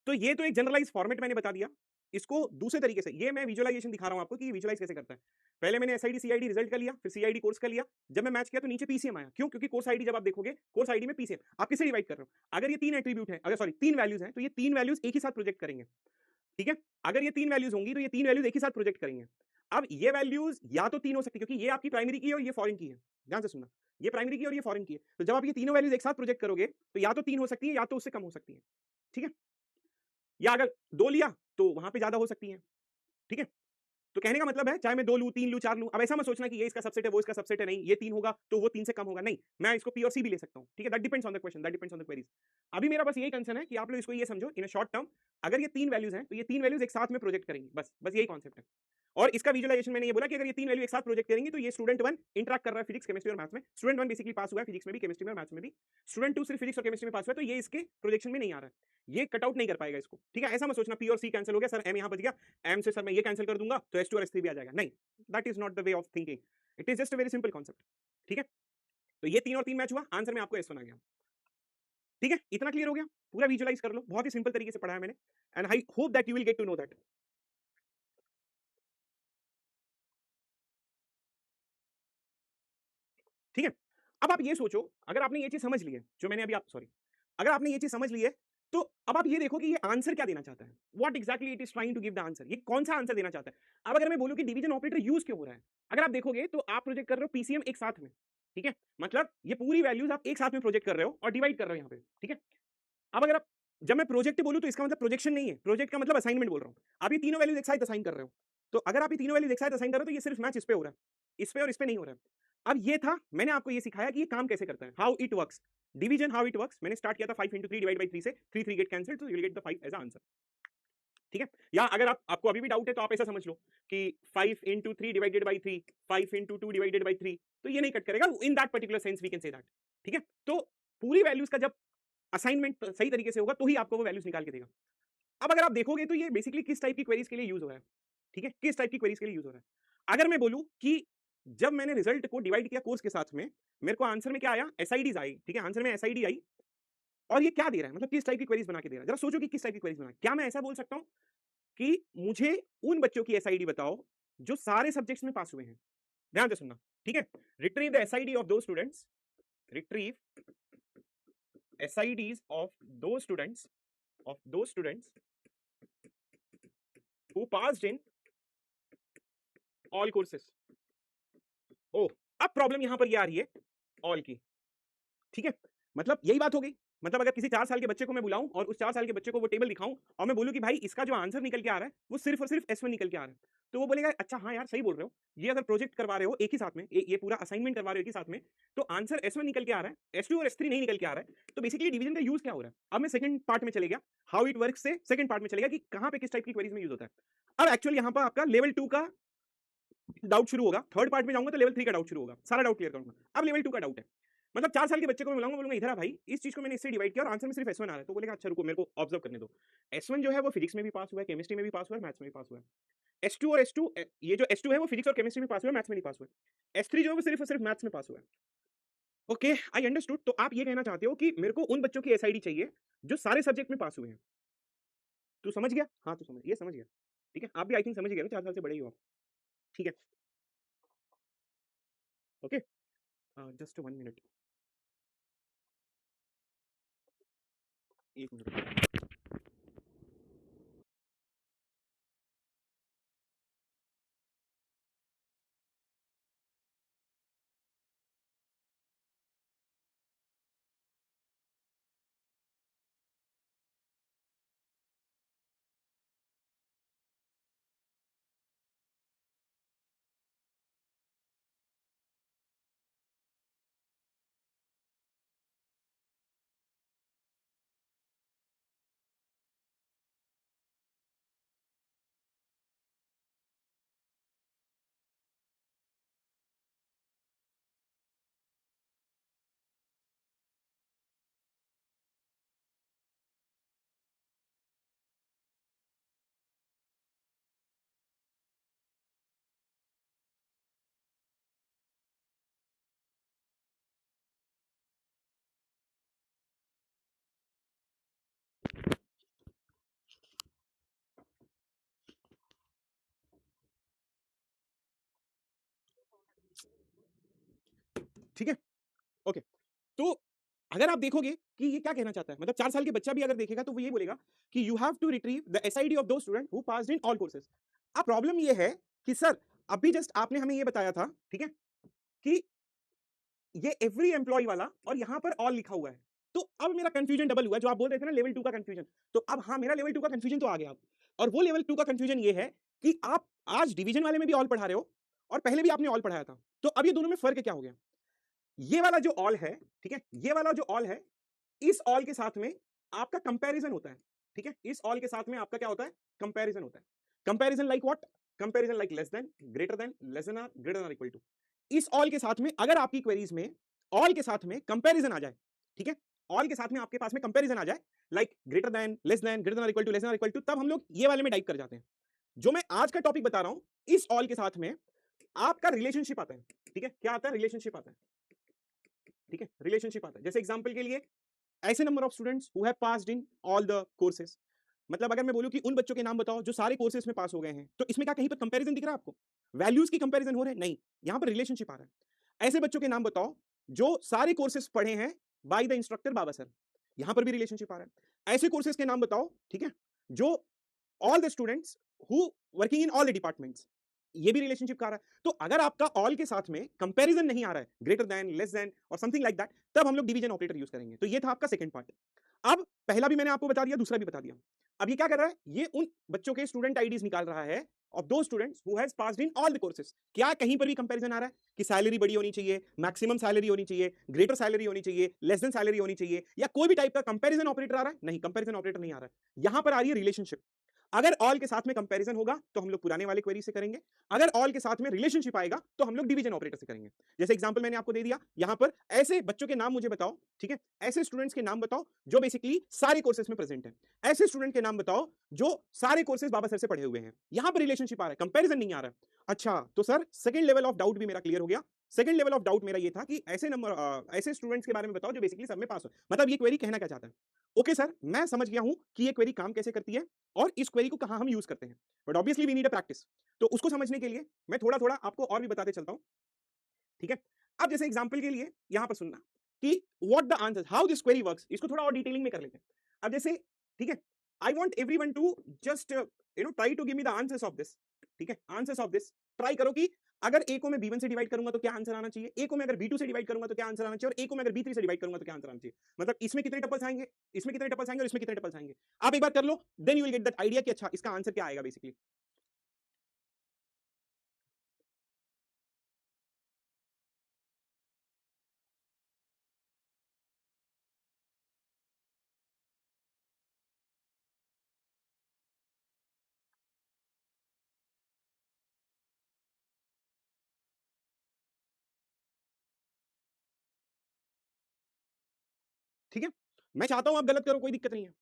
तो ये तो एक जनरलाइज फॉर्मेट मैंने बता दिया। इसको दूसरे तरीके से ये मैं विजुअलाइजेशन दिखा रहा हूं आपको कि विजुअलाइज कैसे करता है। पहले मैंने एसआईडी सीआईडी रिजल्ट का लिया, फिर सीआईडी कोर्स का लिया, जब मैं मैच किया तो नीचे पीसीएम आया। क्यों, क्योंकि कोर्स आईडी जब आप देखोगे, कोर्स आईडी में पीसीएम आप किसे डिवाइड कर रहे हो, अगर ये 3 एट्रीब्यूट है, अगर सॉरी 3 वैल्यूज हैं, तो ये 3 वैल्यूज एक ही साथ प्रोजेक्ट करेंगे, ठीक है। अगर ये 3 वैल्यूज होंगी तो ये 3 वैल्यूज एक ही साथ प्रोजेक्ट करेंगे। अब ये वैल्यूज या तो 3 हो सकती है, क्योंकि ये आपकी प्राइमरी की है और ये फॉरेन की है, ध्यान से सुनना, ये प्राइमरी की और ये फॉरेन की है। तो जब आप ये तीनों वैल्यूज एक साथ प्रोजेक्ट करोगे तो या तो 3 हो सकती है या तो उससे कम हो सकती है, ठीक है। या अगर 2 लिया तो वहां पे ज्यादा हो सकती है, ठीक है। तो कहने का मतलब है चाहे मैं 2 लूं, 3 लूं, 4 लूं, अब ऐसा मत सोचना कि ये इसका सबसेट है, वो इसका सबसेट है, नहीं ये 3 होगा तो वो 3 से कम होगा, नहीं, मैं इसको पी और सी भी ले सकता हूं, ठीक है। That depends on the question, that depends on the queries. अभी मेरा बस यही कंसर्न है कि आप लोग इसको ये समझो इन अ शॉर्ट टर्म, अगर ये 3 वैल्यूज हैं तो ये 3 वैल्यूज एक साथ में प्रोजेक्ट करेंगी, बस बस यही कॉन्सेप्ट है। और इसका विजुअलाइजेशन मैंने ये बोला कि अगर ये 3 वैल्यू एक साथ प्रोजेक्ट करेंगे तो ये स्टूडेंट 1 इंटरेक्ट कर रहा है फिजिक्स, केमिस्ट्री और मैथ्स में, स्टूडेंट 1 बेसिकली पास हुआ है फिजिक्स में भी, केमिस्ट्री में और मैथ्स में भी, स्टूडेंट 2 सिर्फ फिजिक्स और केमिस्ट्री में पास हुआ है, तो ये इसके प्रोजेक्शन में नहीं आ रहा है, ये कट आउट नहीं कर पाएगा इसको, ठीक है। ऐसा मत सोचना पी और सी कैंसिल हो गया सर, एम यहां बच गया, एम से सर मैं ये कैंसिल कर दूंगा तो S2 और S3 भी आ जाएगा, नहीं, that is not the way of thinking, it is just a very simple concept, ठीक है। तो ये 3 और 3 मैच हुआ, आंसर में आपको S1 आ गया, ठीक है। इतना क्लियर हो गया, पूरा विजुअलाइज कर लो, बहुत ही सिंपल तरीके से पढ़ाया मैंने, and I hope that you will get to know that, ठीक है। अब आप ये सोचो, अगर आपने ये चीज समझ ली है जो मैंने अभी आप सॉरी अगर आपने ये चीज समझ ली है तो अब आप ये देखो कि ये आंसर क्या देना चाहता है, what exactly it is trying to give the answer, ये कौन सा आंसर देना चाहता है। अब अगर मैं बोलूं कि डिवीजन ऑपरेटर यूज क्यों हो रहा है, अगर आप देखोगे तो आप प्रोजेक्ट कर रहे हो पीसीएम एक साथ में, ठीक है, मतलब ये पूरी वैल्यूज आप एक साथ में प्रोजेक्ट कर रहे हो और डिवाइड कर रहे हो यहाँ पे, ठीक है। अब अगर आप जब मैं प्रोजेक्ट बोलूं तो इसका मतलब प्रोजेक्शन नहीं है, प्रोजेक्ट का मतलब असाइनमेंट बोल रहा हूँ। आप ये तीनों वैल्यूज एक साथ असाइन कर रहे हो, तो अगर आप ये तीनों वैल्यूज एक साथ असाइन कर रहे हो तो ये सिर्फ मैच इस पे हो रहा है, इस पे और इस पे नहीं हो रहा है। अब ये था, मैंने आपको ये सिखाया कि ये काम कैसे करता है, how it works, division how it works. मैंने स्टार्ट किया था 5 into 3 डिवाइड बाई 3 से, 3 3 गेट कैंसिल, तो you will get the 5 as answer, ठीक है। या अगर आपको अभी भी डाउट है तो आप ऐसा समझ लो कि 5 into 3 divided by 3, 5 into 2 divided by 3, तो ये नहीं कट करेगा, in that particular sense we can say that, ठीक है। तो पूरी वैल्यूज का जब असाइनमेंट सही तरीके से होगा तो ही आपको वो वैल्यूज निकाल के देगा। अब अगर आप देखोगे तो ये बेसिकली किस टाइप की क्वेरीज के लिए यूज हो रहा है, ठीक है, किस टाइप की क्वेरीज के लिए यूज हो रहा है। अगर मैं बोलूं कि जब मैंने रिजल्ट को डिवाइड किया कोर्स के साथ में, मेरे को आंसर में क्या आया, एसआईडीज आई, ठीक है, आंसर में एसआईडी आई, और ये क्या दे रहा है, मतलब किस टाइप की क्वेरीज बना के दे रहा है, जरा सोचो कि किस टाइप की क्वेरीज बना, क्या मैं ऐसा बोल सकता हूं कि मुझे उन बच्चों की एसआईडी बताओ जो सारे सब्जेक्ट्स में पास हुए हैं, ध्यान से सुनना, ठीक है। रिट्रीव द एसआईडी ऑफ दो students, retrieve SIDs of those students who passed in all courses। ओ, अब प्रॉब्लम यहां पर ये आ रही है ऑल की, ठीक है, मतलब यही बात हो गई। मतलब अगर किसी 4 साल के बच्चे को मैं बुलाऊं और उस 4 साल के बच्चे को वो टेबल दिखाऊं और मैं बोलूं कि भाई इसका जो आंसर निकल के आ रहा है वो सिर्फ और सिर्फ S1 निकल के आ रहा है, तो वो बोलेगा अच्छा हाँ यार सही बोल रहे हो, ये अगर प्रोजेक्ट करवा रहे हो एक ही साथ में, ये पूरा असाइनमेंट करवा रहे हो एक ही साथ में, तो आंसर S1 निकल के आ रहा है, S2 और S3 नहीं निकल के आ रहा है, तो बेसिकली डिवीजन का यूज क्या हो रहा है। अब मैं सेकंड पार्ट में चले गया, हाउ इट वर्क से सेकंड पार्ट में चलेगा कि कहां पे किस टाइप की क्वेरीज में यूज होता है। अब एक्चुअली यहां पर आपका लेवल 2 का डाउट शुरू होगा, थर्ड पार्ट में जाऊंगा तो लेवल 3 का डाउट शुरू होगा, सारा डाउट क्लियर करूंगा। अब लेवल 2 का डाउट है, मतलब 4 साल के बच्चे को मैं बुलाऊंगा, बोलूंगा इधर आ भाई, इस चीज को मैंने इससे डिवाइड किया और आंसर में सिर्फ S1 आ रहा है, तो बोलेगा अच्छा रुको मेरे को ऑब्जर्व करने दो, S1 जो है वो फिजिक्स में भी पास हुआ है, केमिस्ट्री में भी पास हुआ है, मैथ्स में भी पास हुआ है। S2 और S2, ये जो S2 है वो फिजिक्स और केमिस्ट्री में पास हुआ है, मैथ्स में नहीं पास हुआ है। S3 जो है वो सिर्फ और सिर्फ मैथ्स में पास हुआ है। Okay, I understood. तो आप ये कहना चाहते हो कि मेरे को उन बच्चों की एसआईडी चाहिए जो सारे सब्जेक्ट में पास हुए हैं, तू समझ गया, हाँ तू समझ, ये समझ गया, ठीक है। आप भी आई थिंक समझ गए ना, 4 साल से बड़े ही हो आप, ठीक है। Okay, just 1 minute, 1 minute. ठीक है, ओके। तो अगर आप देखोगे कि ये क्या कहना चाहता है, मतलब 4 साल के बच्चा भी अगर देखेगा तो वो ये बोलेगा कि you have to retrieve the SID of those student who passed in all courses. अब प्रॉब्लम ये है कि सर अभी जस्ट आपने हमें ये बताया था, ठीक है, कि ये एवरी एम्प्लॉय वाला और यहां पर ऑल लिखा हुआ है, तो अब मेरा कंफ्यूजन डबल हुआ, जो आप बोल रहे थे ना लेवल 2 का कंफ्यूजन, तो अब हाँ मेरा लेवल 2 का कंफ्यूजन तो आ गया अब। और वो लेवल 2 का कंफ्यूजन ये है कि आप आज डिवीजन वाले में भी ऑल पढ़ा रहे हो और पहले भी आपने ऑल पढ़ाया था, तो अब ये दोनों में फर्क क्या हो गया? ये वाला जो ऑल है, ठीक है, ये वाला जो ऑल है, इस ऑल के साथ में आपका कंपैरिजन होता है, ठीक है, इस ऑल के साथ में आपका क्या होता है? कंपैरिजन होता है। Comparison like what? Comparison like less than, greater than, less than or, greater than equal to. इस ऑल के साथ में अगर आपकी क्वेरीज में ऑल के साथ में कंपैरिजन आ जाए, ठीक है, ऑल के साथ में आपके पास में कंपैरिजन आ जाए, like greater than, less than, greater than equal to, less than equal to, तब हम लोग ये वाले में टाइप कर जाते हैं। जो मैं आज का टॉपिक बता रहा हूं, इस ऑल के साथ में आपका रिलेशनशिप आता है, ठीक है, क्या आता है? रिलेशनशिप आता है, ठीक है, रिलेशनशिप आता है। जैसे एग्जांपल के लिए ऐसे number of students who have passed in all the courses, मतलब अगर मैं बोलूं कि उन बच्चों के नाम बताओ जो सारे कोर्सेज में पास हो गए हैं, तो इसमें क्या कहीं पर कंपैरिजन दिख रहा है आपको? वैल्यूज की कंपैरिजन हो रहे हैं? नहीं, यहां पर रिलेशनशिप आ रहा है। ऐसे बच्चों के नाम बताओ जो सारे कोर्सेज पढ़े हैं bye the instructor Baba sir, यहां पर भी रिलेशनशिप आ रहा है। ऐसे कोर्सेज के नाम बताओ, ठीक है, जो all the students who working in all the departments, ये भी रिलेशनशिप का आ रहा है। तो अगर आपका ऑल के साथ में कंपैरिजन नहीं आ रहा है, ग्रेटर देन, लेस देन और समथिंग लाइक दैट, तब हम लोग डिवीजन ऑपरेटर यूज करेंगे। तो ये था आपका सेकंड पार्ट। अब पहला भी मैंने आपको बता दिया, दूसरा भी बता दिया। अब ये क्या कर रहा है? ये उन बच्चों के स्टूडेंट आईडीज निकाल रहा है ऑफ दो students who has passed in all the courses. क्या कहीं पर भी कंपैरिजन आ रहा है कि सैलरी बड़ी होनी चाहिए, मैक्सिमम सैलरी होनी चाहिए, ग्रेटर सैलरी होनी चाहिए, लेस देन सैलरी होनी चाहिए, या कोई भी टाइप का कंपैरिजन ऑपरेटर आ रहा है? नहीं, कंपैरिजन ऑपरेटर नहीं आ रहा है। यहां पर आ रही है रिलेशनशिप। अगर ऑल के साथ में कंपैरिजन होगा तो हम लोग पुराने वाले क्वेरी से करेंगे, अगर ऑल के साथ में रिलेशनशिप आएगा तो हम लोग डिवीजन ऑपरेटर से करेंगे। जैसे एग्जांपल मैंने आपको दे दिया, यहां पर ऐसे बच्चों के नाम मुझे बताओ, ठीक है, ऐसे स्टूडेंट्स के नाम बताओ जो बेसिकली सारे कोर्सेज में प्रेजेंट है। ऐसे स्टूडेंट के नाम बताओ जो सारे कोर्सेज बाबा सर से पढ़े हुए हैं। यहां पर रिलेशनशिप आ रहा है, कंपैरिजन नहीं आ रहा है। अच्छा, तो sir second level of doubt भी मेरा क्लियर हो गया। सेकंड लेवल ऑफ डाउट मेरा ये था कि ऐसे नंबर ऐसे स्टूडेंट्स के बारे में बताओ जो बेसिकली सब में पास हो। मतलब ये क्वेरी कहना क्या चाहता है? ओके सर, मैं समझ गया हूं कि ये क्वेरी काम कैसे करती है और इस क्वेरी को कहां हम यूज करते हैं, but obviously we need a practice. तो उसको समझने के लिए मैं थोड़ा थोड़ा आपको और भी बताते चलता हूं, ठीक है। अब जैसे एग्जांपल के लिए यहां पर सुनना कि what the answer, how this query works, इसको थोड़ा और डिटेलिंग में कर लेते हैं। अब जैसे, ठीक है, I want everyone to just try to give me the answers of this, ठीक है, आंसर्स ऑफ दिस। ट्राई करो कि अगर ए को मैं b1 से डिवाइड करूंगा तो क्या आंसर आना चाहिए, ए को मैं अगर b2 से डिवाइड करूंगा तो क्या आंसर आना चाहिए, और ए को मैं अगर b3 से डिवाइड करूंगा तो क्या आंसर आना चाहिए। मतलब इसमें कितने टपल्स आएंगे, इसमें कितने टपल्स आएंगे और इसमें कितने टपल्स आएंगे। आप एक बार कर लो, then you will get that idea कि अच्छा इसका आंसर क्या आएगा बेसिकली। ठीक है, मैं चाहता हूं आप गलत करो, कोई दिक्कत नहीं है,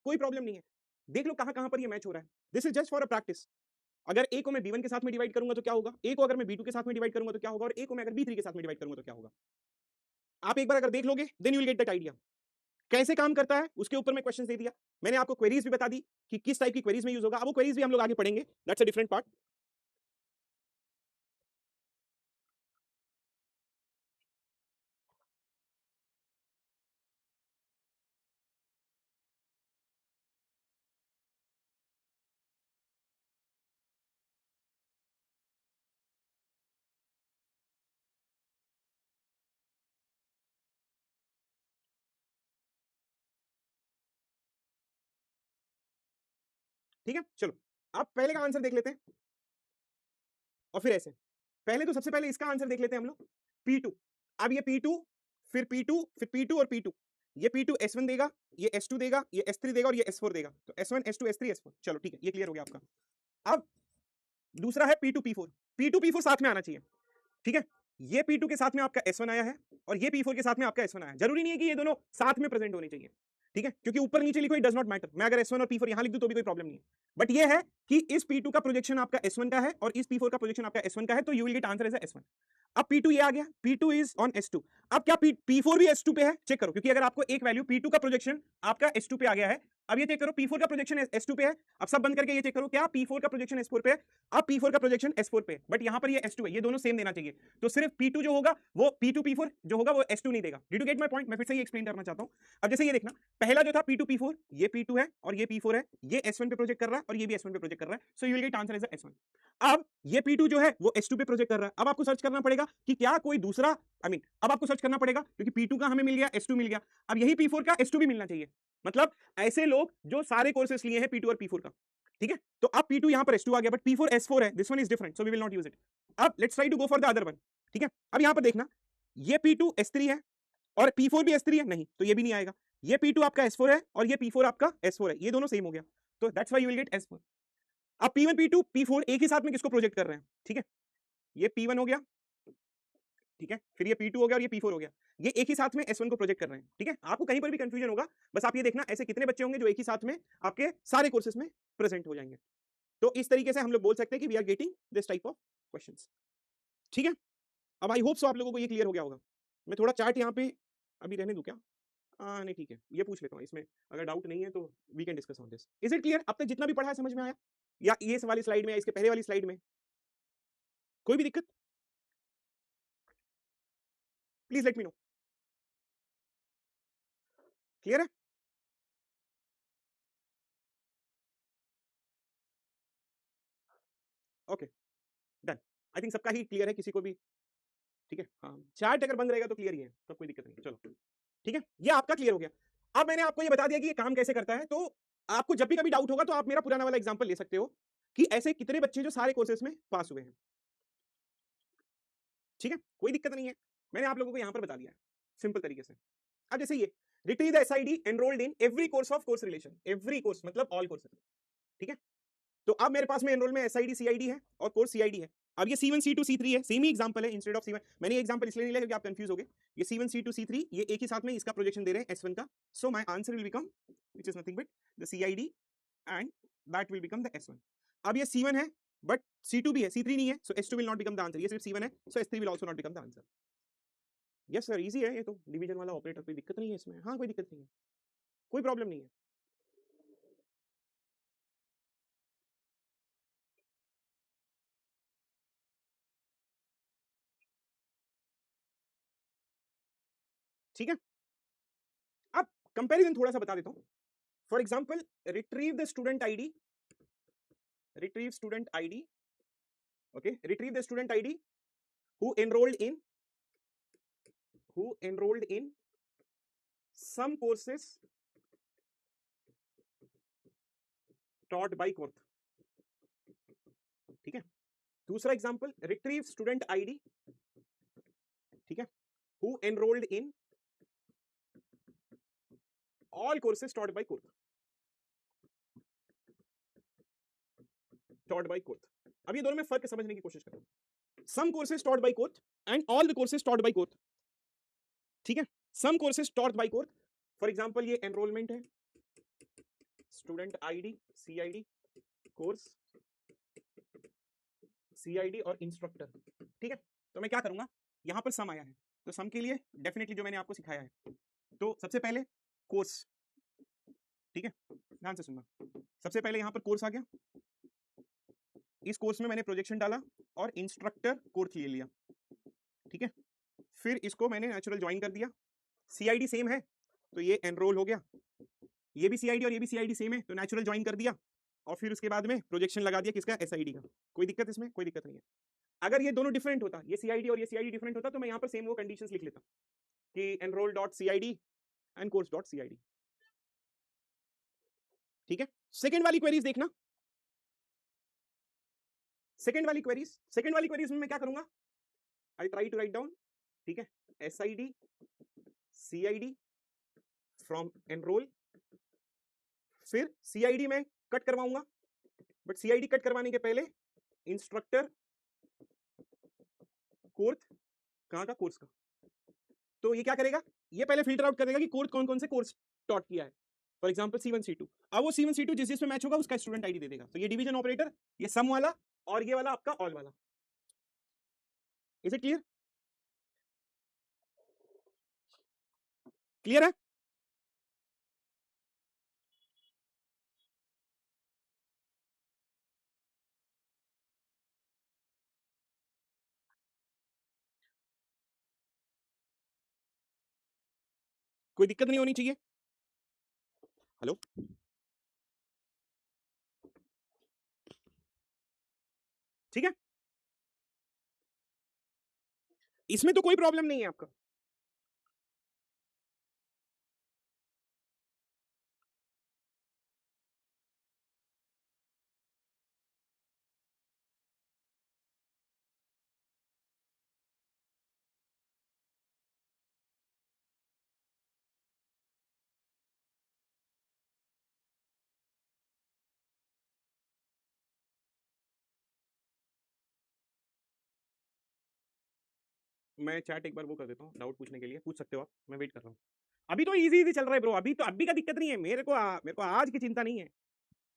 कोई प्रॉब्लम नहीं है। देख लो कहां कहां पर ये मैच हो रहा है। This is just for a practice. अगर ए को मैं b1 के साथ में डिवाइड करूंगा तो क्या होगा, ए को अगर मैं b2 के साथ में डिवाइड करूंगा तो क्या होगा, और ए को मैं अगर b3 के साथ में डिवाइड करूंगा तो क्या होगा। आप एक बार अगर देख लोगे then you will get that idea कैसे काम करता है। उसके ऊपर मैं क्वेश्चंस दे दिया, मैंने आपको क्वेरीज भी बता दी कि किस टाइप की क्वेरीज में यूज होगा। अब वो क्वेरीज भी हम लोग आगे पढ़ेंगे, दैट्स अ डिफरेंट पार्ट। ठीक है, चलो आप पहले का आंसर देख लेते हैं और फिर ऐसे। पहले तो सबसे पहले इसका आंसर देख लेते हैं हम लोग, P2। अब ये P2, फिर P2, फिर P2 और P2। ये P2 S1 देगा, ये S2 देगा, ये S3 देगा और ये S4 देगा। तो S1 S2 S3 S4, चलो ठीक है, ये क्लियर हो गया आपका। अब दूसरा है P2 P4। P2 P4 साथ में आना चाहिए, ठीक है। ये P2 के साथ में आपका S1 आया है और ये P4 के साथ में आपका S1 आया है। जरूरी नहीं है कि ये दोनों साथ में प्रेजेंट होने चाहिए, ठीक है, क्योंकि ऊपर नीचे लिखो इट डज नॉट मैटर। मैं अगर S1 और P4 यहां लिख दूं तो भी कोई प्रॉब्लम नहीं है। बट ये है कि इस P2 का प्रोजेक्शन आपका S1 का है और इस P4 का प्रोजेक्शन आपका S1 का है, तो you will get answer as S1। अब P2 ये आ गया, P2 इज ऑन S2। अब क्या P4 भी S2 पे है? चेक करो, क्योंकि अगर आपको एक वैल्यू P2 का प्रोजेक्शन आपका S2 पे आ गया है अब ये चेक करो P4 का प्रोजेक्शन S2 पे है, अब सब बंद करके ये चेक करो क्या P4 का प्रोजेक्शन S4 पे है, अब P4 का प्रोजेक्शन S4 पे है, बट यहां पर ये S2 है, ये दोनों सेम देना चाहिए, तो सिर्फ P2 जो होगा वो P2 P4 जो होगा वो S2 नहीं देगा। Did you get my point? मैं फिर से ये एक्सप्लेन करना चाहता हूं। अब जैसे ये देखना, पहला जो था P2 P4, ये P2 है और ये P4 है, ये S1 पे प्रोजेक्ट कर रहा है और ये भी S1 पे प्रोजेक्ट कर रहा है, so you will get answer as S1। अब ये P2 जो है वो S2 पे प्रोजेक्ट कर रहा है, अब आपको सर्च करना पड़ेगा कि क्या कोई दूसरा अब आपको सर्च करना पड़ेगा क्योंकि P2 का हमें मिल गया, S2 मिल गया, अब यही P4 का S2 भी मिलना चाहिए, मतलब ऐसे लोग जो सारे कोर्सेस लिए हैं P2 और P4 का, ठीक है? तो अब P2 यहां पर S2 आ गया, बट P4 S4 है, this one is different, so we will not use it. अब let's try to go for the other one, ठीक है? अब यहां पर देखना, ये P2 S3 है और P4 भी S3 है, नहीं तो ये भी नहीं आएगा। ये P2 आपका S4 है और ये P4 आपका S4 है, ये दोनों सेम हो गया, तो that's why you will gate S4। अब P1 P2 P4 एक ही साथ में किसको प्रोजेक्ट कर रहे हैं, ठीक है? ये P1 हो गया, ठीक है, फिर ये P2 हो गया और ये P4 हो गया, ये एक ही साथ में S1 को प्रोजेक्ट कर रहे हैं, ठीक है? आपको कहीं पर भी कंफ्यूजन होगा, बस आप ये देखना ऐसे कितने बच्चे होंगे जो एक ही साथ में आपके सारे कोर्सेज में प्रेजेंट हो जाएंगे। तो इस तरीके से हम लोग बोल सकते हैं कि we are getting this type of questions, ठीक है? अब आई होप सो आप लोगों को ये क्लियर हो गया होगा। मैं थोड़ा चार्ट यहाँ पे अभी रहने दूं क्या? नहीं ठीक है, ये पूछ लेता हूँ, इसमें अगर डाउट नहीं है तो we can discuss on this. Is it clear? अब तक जितना भी पढ़ा है समझ में आया, या ये वाली स्लाइड में या इसके पहले वाली स्लाइड में कोई भी दिक्कत? Please let me know. Clear है? Okay, done. आई थिंक सबका ही क्लियर है, किसी को भी, ठीक है? हाँ, चार्ट अगर बंद रहेगा तो क्लियर ही है, तब कोई दिक्कत नहीं है। चलो ठीक है, ये आपका क्लियर हो गया। अब मैंने आपको ये बता दिया कि ये काम कैसे करता है, तो आपको जब भी कभी डाउट होगा तो आप मेरा पुराना वाला एग्जांपल ले सकते हो कि ऐसे कितने बच्चे जो सारे कोर्सेज में पास हुए हैं, ठीक है? कोई दिक्कत नहीं है, मैंने आप लोगों को यहां पर बता दिया है सिंपल तरीके से। अब जैसे ये retrieve the SID enrolled in every course of course relation, every course मतलब ऑल कोर्सेज, ठीक है? तो अब मेरे पास में एनरोल में एसआईडी सीआईडी है और कोर्स सीआईडी है। अब ये C1 C2 C3 है, सेम ही एग्जांपल है, इंस्टेड ऑफ C1 मैंने ये एग्जांपल इसलिए नहीं लिया क्योंकि आप कंफ्यूज हो गए। ये C1 C2 C3 ये एक ही साथ में इसका प्रोजेक्शन दे रहे हैं S1 का, so my answer will become which is nothing but the CID and that will become the S1। अब ये C1 है बट C2 भी है, C3 नहीं है, सो S2 will not become the answer, ये सिर्फ C1 है, सो S3 will also not become the answer. Yes sir, easy है ये तो, डिवीजन वाला ऑपरेटर, कोई दिक्कत नहीं है इसमें, हाँ कोई दिक्कत नहीं है, कोई प्रॉब्लम नहीं है। ठीक है, अब कंपैरिजन थोड़ा सा बता देता हूं। For example retrieve the student ID, retrieve student id, okay, retrieve the student id who enrolled in some courses taught by Kurth, ठीक है? दूसरा एग्जांपल रिट्रीव स्टूडेंट आईडी, ठीक है, who enrolled in all courses taught by Kurth, taught by Kurth। अब ये दोनों में फर्क समझने की कोशिश करो, some courses taught by Kurth and all the courses taught by Kurth, ठीक है? some courses taught by Kurth, for example ये एनरोलमेंट है, student ID CID, course CID और इंस्ट्रक्टर, ठीक है? तो मैं क्या करूंगा, यहां पर सम आया है तो सम के लिए डेफिनेटली जो मैंने आपको सिखाया है, तो सबसे पहले कोर्स, ठीक है, ध्यान से सुनना, सबसे पहले यहां पर कोर्स आ गया, इस कोर्स में मैंने प्रोजेक्शन डाला और इंस्ट्रक्टर कोर्स ले लिया, ठीक है? फिर इसको मैंने नेचुरल ज्वाइन कर दिया, सीआईडी सेम है तो ये एनरोल हो गया, ये भी सीआईडी और ये भी सीआईडी सेम है तो नेचुरल ज्वाइन कर दिया, और फिर उसके बाद में प्रोजेक्शन लगा दिया किसका, एसआईडी का। कोई दिक्कत इसमें? कोई दिक्कत नहीं है। अगर ये दोनों डिफरेंट होता, ये सीआईडी और ये सीआईडी डिफरेंट होता, तो मैं यहाँ पर सेम वो कंडीशंस लिख लेता कि enrol dot CID and course dot CID, ठीक है? सेकंड वाली क्वेरीज देखना, सेकंड वाली क्वेरीज में मैं क्या करूंगा, I try to write down, ठीक है, एसआईडी सीआईडी फ्रॉम एनरोल, फिर सीआईडी में कट करवाऊंगा, बट सीआईडी कट करवाने के पहले इंस्ट्रक्टर कोर्स, कहां का, कोर्स का, तो ये क्या करेगा, ये पहले फिल्टर आउट करेगा कि कोर्स कौन कौन से कोर्स टॉट किया है, फॉर एग्जांपल C1 C2, अब वो C1 C2 जिस जिसमें मैच होगा उसका स्टूडेंट आईडी दे देगा, तो ये डिवीजन ऑपरेटर, ये सम वाला और ये वाला आपका ऑल वाला। Is it clear? क्लियर है? कोई दिक्कत नहीं होनी चाहिए। हेलो, ठीक है, इसमें तो कोई प्रॉब्लम नहीं है आपका। मैं चैट एक बार वो कर देता हूँ, डाउट पूछने के लिए पूछ सकते हो आप, मैं वेट कर रहा हूँ। अभी तो इजी इजी चल रहा है ब्रो, अभी तो अभी का दिक्कत नहीं है मेरे को आज की चिंता नहीं है,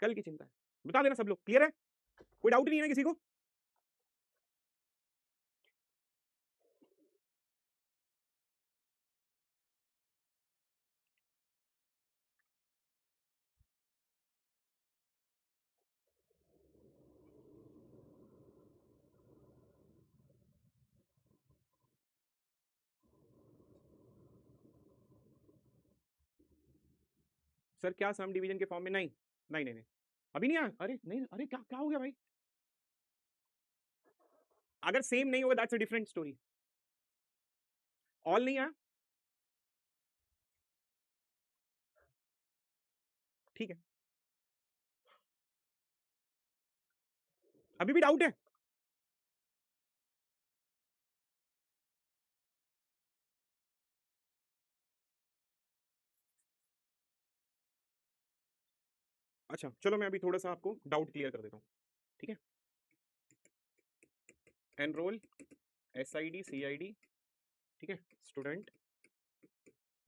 कल की चिंता है। बता देना सब लोग, क्लियर है, कोई डाउट नहीं है ना किसी को? सर क्या सम डिवीजन के फॉर्म में? नहीं नहीं नहीं नहीं, अभी नहीं आया। अरे नहीं, अरे क्या क्या हो गया भाई? अगर सेम नहीं होगा that's a different story. All नहीं आया, ठीक है। अभी भी डाउट है? अच्छा चलो, मैं अभी थोड़ा सा आपको डाउट क्लियर कर देता हूँ, ठीक है। एनरोल, SID CID, ठीक है, स्टूडेंट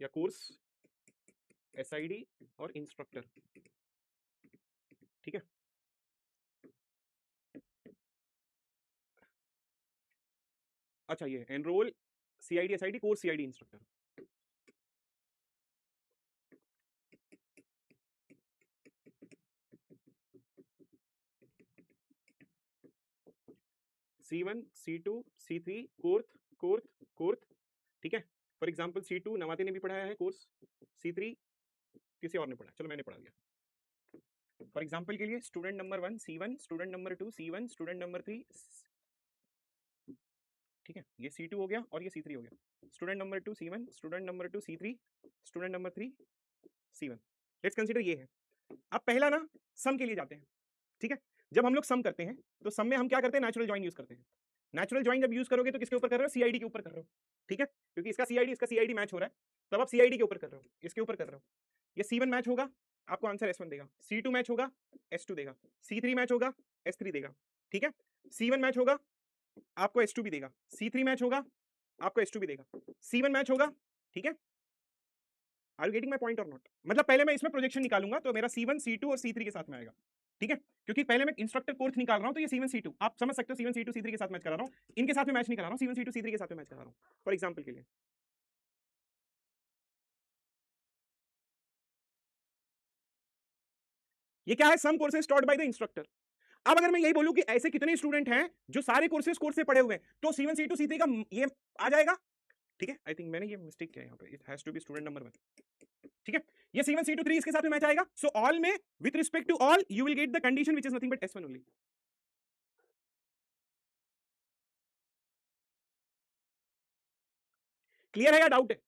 या कोर्स, SID और इंस्ट्रक्टर, ठीक है। अच्छा ये enrol, CID SID, course CID instructor, C1 C2 C3, कोर्थ कोर्थ कोर्थ, ठीक है। फॉर एग्जाम्पल C2 नवाते ने भी पढ़ाया है कोर्स, C3 किसी और ने पढ़ा, चलो मैंने पढ़ा दिया। फॉर एग्जाम्पल के लिए student number 1 C1, student number 2 C1, student number 3, ठीक है, ये C2 हो गया और ये C3 हो गया। Student number 2 C1, student number 2 C3, student number 3 C1। Let's consider ये है। अब पहला ना सम के लिए जाते हैं, ठीक है। जब हम लोग सम करते हैं तो सम में हम क्या करते हैं? नेचुरल ज्वाइन यूज करते हैं। नेचुरल ज्वाइन जब यूज करोगे तो किसके ऊपर कर रहे हो? CID के ऊपर कर रहे हो, ठीक है, क्योंकि इसका CID मैच हो रहा है, तब आप CID के ऊपर कर रहे हो, इसके ऊपर कर रहे हो। ये C1 मैच होगा, आपको आंसर S1 देगा। C2 मैच होगा, S2 देगा। C3 मैच होगा, S3 देगा, ठीक है। C1 मैच होगा, आपको S2 भी देगा। C3 मैच होगा, आपको S2 भी देगा। C1 मैच होगा, ठीक है। Are you getting my point और नॉट? मतलब पहले मैं इसमें प्रोजेक्शन निकालूंगा तो मेरा C1 C2 और C3 के साथ में आएगा, ठीक है, क्योंकि पहले मैं इंस्ट्रक्टर कोर्स निकाल रहा हूं तो ये C1 C2 आप समझ सकते हो, C1 C2 C3 के साथ मैच करा रहा हूं, इनके साथ में मैच नहीं करा रहा हूं, C1 C2 C3 के साथ में मैच करा रहा हूं फॉर एग्जांपल के लिए। ये क्या है? Some courses taught by the instructor. अब अगर मैं यही बोलूं कि ऐसे कितने स्टूडेंट हैं जो सारे कोर्सेज कोर्स से पढ़े हुए हैं, तो C1 C2 C3 का ये आ जाएगा, ठीक है। आई थिंक मैंने ये मिस्टेक किया यहाँ पे, it has to be student number 1, ठीक है। ये C1 C2 3 इसके साथ में मैच आएगा, सो ऑल में with respect to all you will get the condition which is nothing but S1 only. Clear है या डाउट है?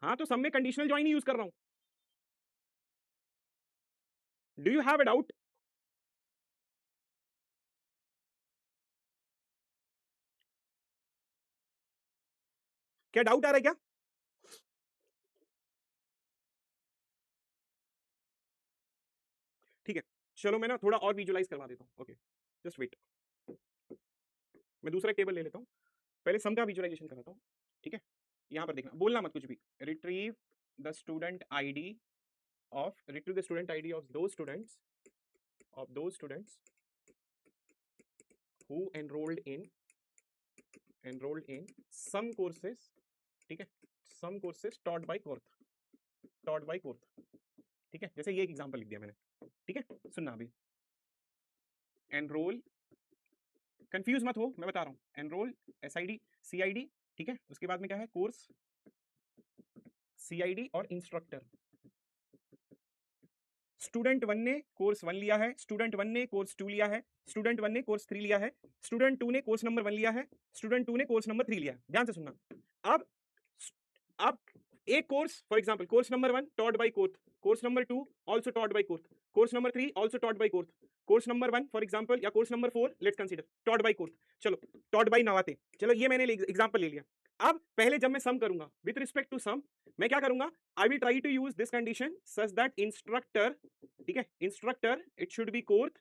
हाँ तो सब में कंडीशनल ज्वाइन ही यूज कर रहा हूं। Do you have a doubt? क्या डाउट आ रहा है क्या? ठीक है, चलो मैं ना थोड़ा और विजुलाइज करवा देता हूँ, ओके जस्ट वेट। मैं दूसरा टेबल ले लेता हूँ, पहले सम का विजुलाइजेशन कराता हूँ, ठीक है। यहाँ पर देखना, बोलना मत कुछ भी। Retrieve the student ID of, retrieve the student ID of those students who enrolled in some courses, ठीक है, some courses taught by कोर्थ, ठीक है। जैसे ये एक एग्जांपल लिख दिया मैंने, ठीक है, सुनना अभी। एनरोल, कंफ्यूज मत हो, मैं बता रहा हूँ। एनरोल SID CID, ठीक है, उसके बाद में क्या है? कोर्स CID और इंस्ट्रक्टर। स्टूडेंट 1 ने कोर्स 1 लिया है, स्टूडेंट 1 ने कोर्स 2 लिया है, स्टूडेंट 1 ने कोर्स 3 लिया है, स्टूडेंट 2 ने कोर्स नंबर 1 लिया है, स्टूडेंट 2 ने कोर्स नंबर 3 लिया है। ध्यान से सुनना। अब अब एक course, for example course number 1 taught by Korth, course number 2 also taught by Korth, course number 3 also taught by Korth, course number 1 for example या course number 4 let's consider taught by Korth. चलो taught bye नवाते, चलो ये मैंने example ले लिया। अब पहले जब मैं सम करूंगा विद रिस्पेक्ट टू सम, मैं क्या करूंगा, I will try to use this condition such that instructor, ठीक है, instructor it should be Korth,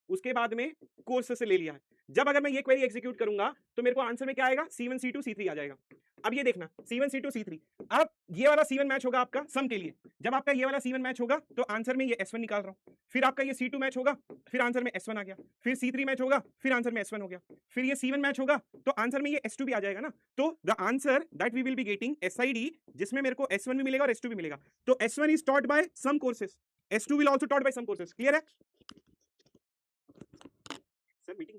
उसके बाद में कोर्स से ले लिया है। जब अगर मैं ये क्वेरी एग्जीक्यूट करूंगा तो मेरे को आंसर में क्या आएगा, C1 C2 C3 आ जाएगा। अब ये देखना C1 C2 C3, अब ये वाला C1 मैच होगा आपका सम के लिए। जब आपका ये वाला C1 मैच होगा तो आंसर में ये S1 निकाल रहा हूं, फिर आपका ये C2 मैच होगा, फिर आंसर में S1 आ गया, फिर C3 मैच होगा, फिर आंसर में S1 हो गया, फिर ये C1 मैच होगा तो आंसर में ये S2 भी आ जाएगा ना। तो the answer that we will be getting SID, जिसमें मेरे को S1 भी मिलेगा और S2 भी मिलेगा। तो S1 is taught by some courses, S2 will also taught by some courses. Clear है sir? Meeting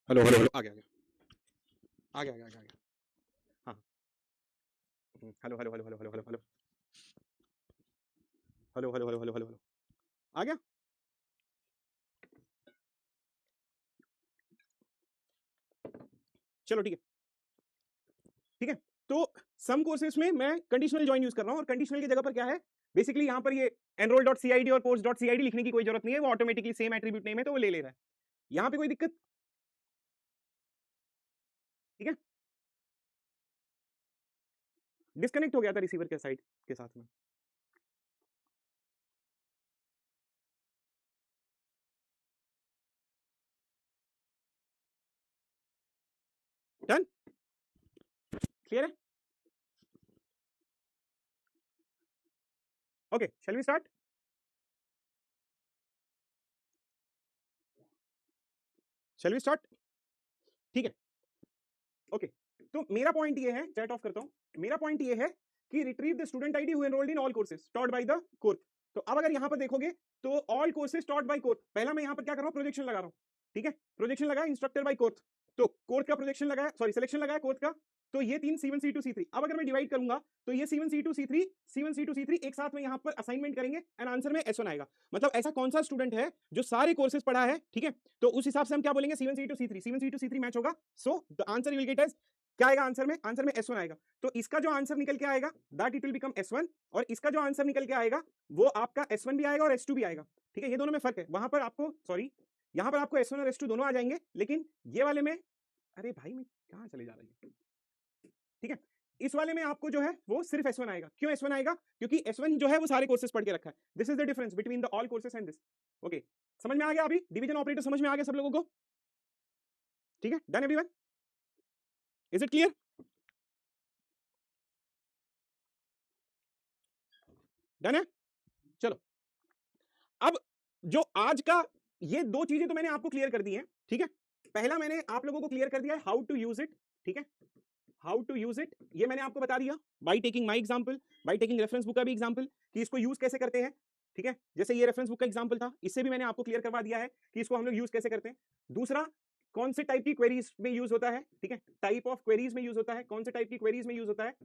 hello hello hello, आ गया आ गया आ गया आ गया आ गया, हाँ hello hello hello hello hello hello hello hello hello hello hello hello hello, आ गया। चलो ठीक है ठीक है। तो सम कोर्सेज में मैं कंडीशनल जॉइन यूज कर रहा हूं, और कंडीशनल की जगह पर क्या है, बेसिकली यहां पर ये enroll.cid और post.cid लिखने की कोई जरूरत नहीं है, वो ऑटोमेटिकली सेम एट्रीब्यूट नेम है तो वो ले रहा है। यहां पे कोई दिक्कत? ठीक है, डिस्कनेक्ट हो गया था रिसीवर के साइड के साथ में। डन, क्लियर है? Okay, shall we start? Shall we start? ठीक है, ओके। तो मेरा पॉइंट ये है, चैट ऑफ करता हूं, मेरा पॉइंट ये है कि retrieve the student ID who enrolled in all courses taught by the course. तो अब अगर यहां पर देखोगे तो all courses taught bye course, पहला मैं यहां पर क्या कर रहा हूं, प्रोजेक्शन लगा रहा हूं। ठीक है, प्रोजेक्शन लगाया इंस्ट्रक्टर बाय कोर्स, तो कोर्स का प्रोजेक्शन लगाया, सॉरी सिलेक्शन लगाया कोर्स का, तो ये तीन C1 C2 C3। अब अगर मैं डिवाइड करूंगा तो ये C1 C2 C3 C1 C2 C3 एक साथ में यहां पर असाइनमेंट करेंगे एंड आंसर में S1 आएगा। मतलब ऐसा कौन सा स्टूडेंट है जो सारे कोर्सेज पढ़ा है, ठीक है, तो उस हिसाब से हम क्या बोलेंगे, C1 C2 C3, C1 C2 C3 match होगा, so the answer will get as क्या आएगा, आंसर में S1 आएगा। तो इसका जो आंसर निकल के आएगा that it will become S1, और इसका जो आंसर निकल के आएगा वो आपका S1 भी आएगा और S2 भी आएगा। ठीक है, ये दोनों में फर्क है, वहां पर आपको सॉरी यहां पर आपको S1 और S2 दोनों आ जाएंगे, लेकिन ये वाले में, अरे भाई मैं कहां चले जा रही है, ठीक है, इस वाले में आपको जो है वो सिर्फ S1 आएगा। क्यों S1 आएगा? क्योंकि S1 जो है वो सारे कोर्सेज पढ़ के रखा है। This is the difference between the all courses and this. Okay, समझ में आ गया? अभी डिवीजन ऑपरेटर समझ में आ गया सब लोगों को? ठीक है, done everyone, is it clear? Done है, चलो। अब जो आज का, ये दो चीजें तो मैंने आपको क्लियर कर दी हैं, ठीक है। पहला मैंने आप लोगों को क्लियर कर दिया है हाउ टू यूज इट, ठीक है, हाउ टू यूज इट ये मैंने आपको बता दिया by taking my example, by taking reference book का भी एग्जाम्पल, कि इसको यूज कैसे करते हैं। ठीक है, जैसे ये रेफरेंस बुक का एग्जाम्पल था, इससे भी मैंने आपको क्लियर करवा दिया है कि इसको हम लोग यूज कैसे करते हैं। दूसरा, कौन से टाइप की क्वेरीज में यूज होता है, ठीक है, टाइप ऑफ क्वेरीज में यूज होता है, कौन से टाइप की क्वेरीज में यूज होता है,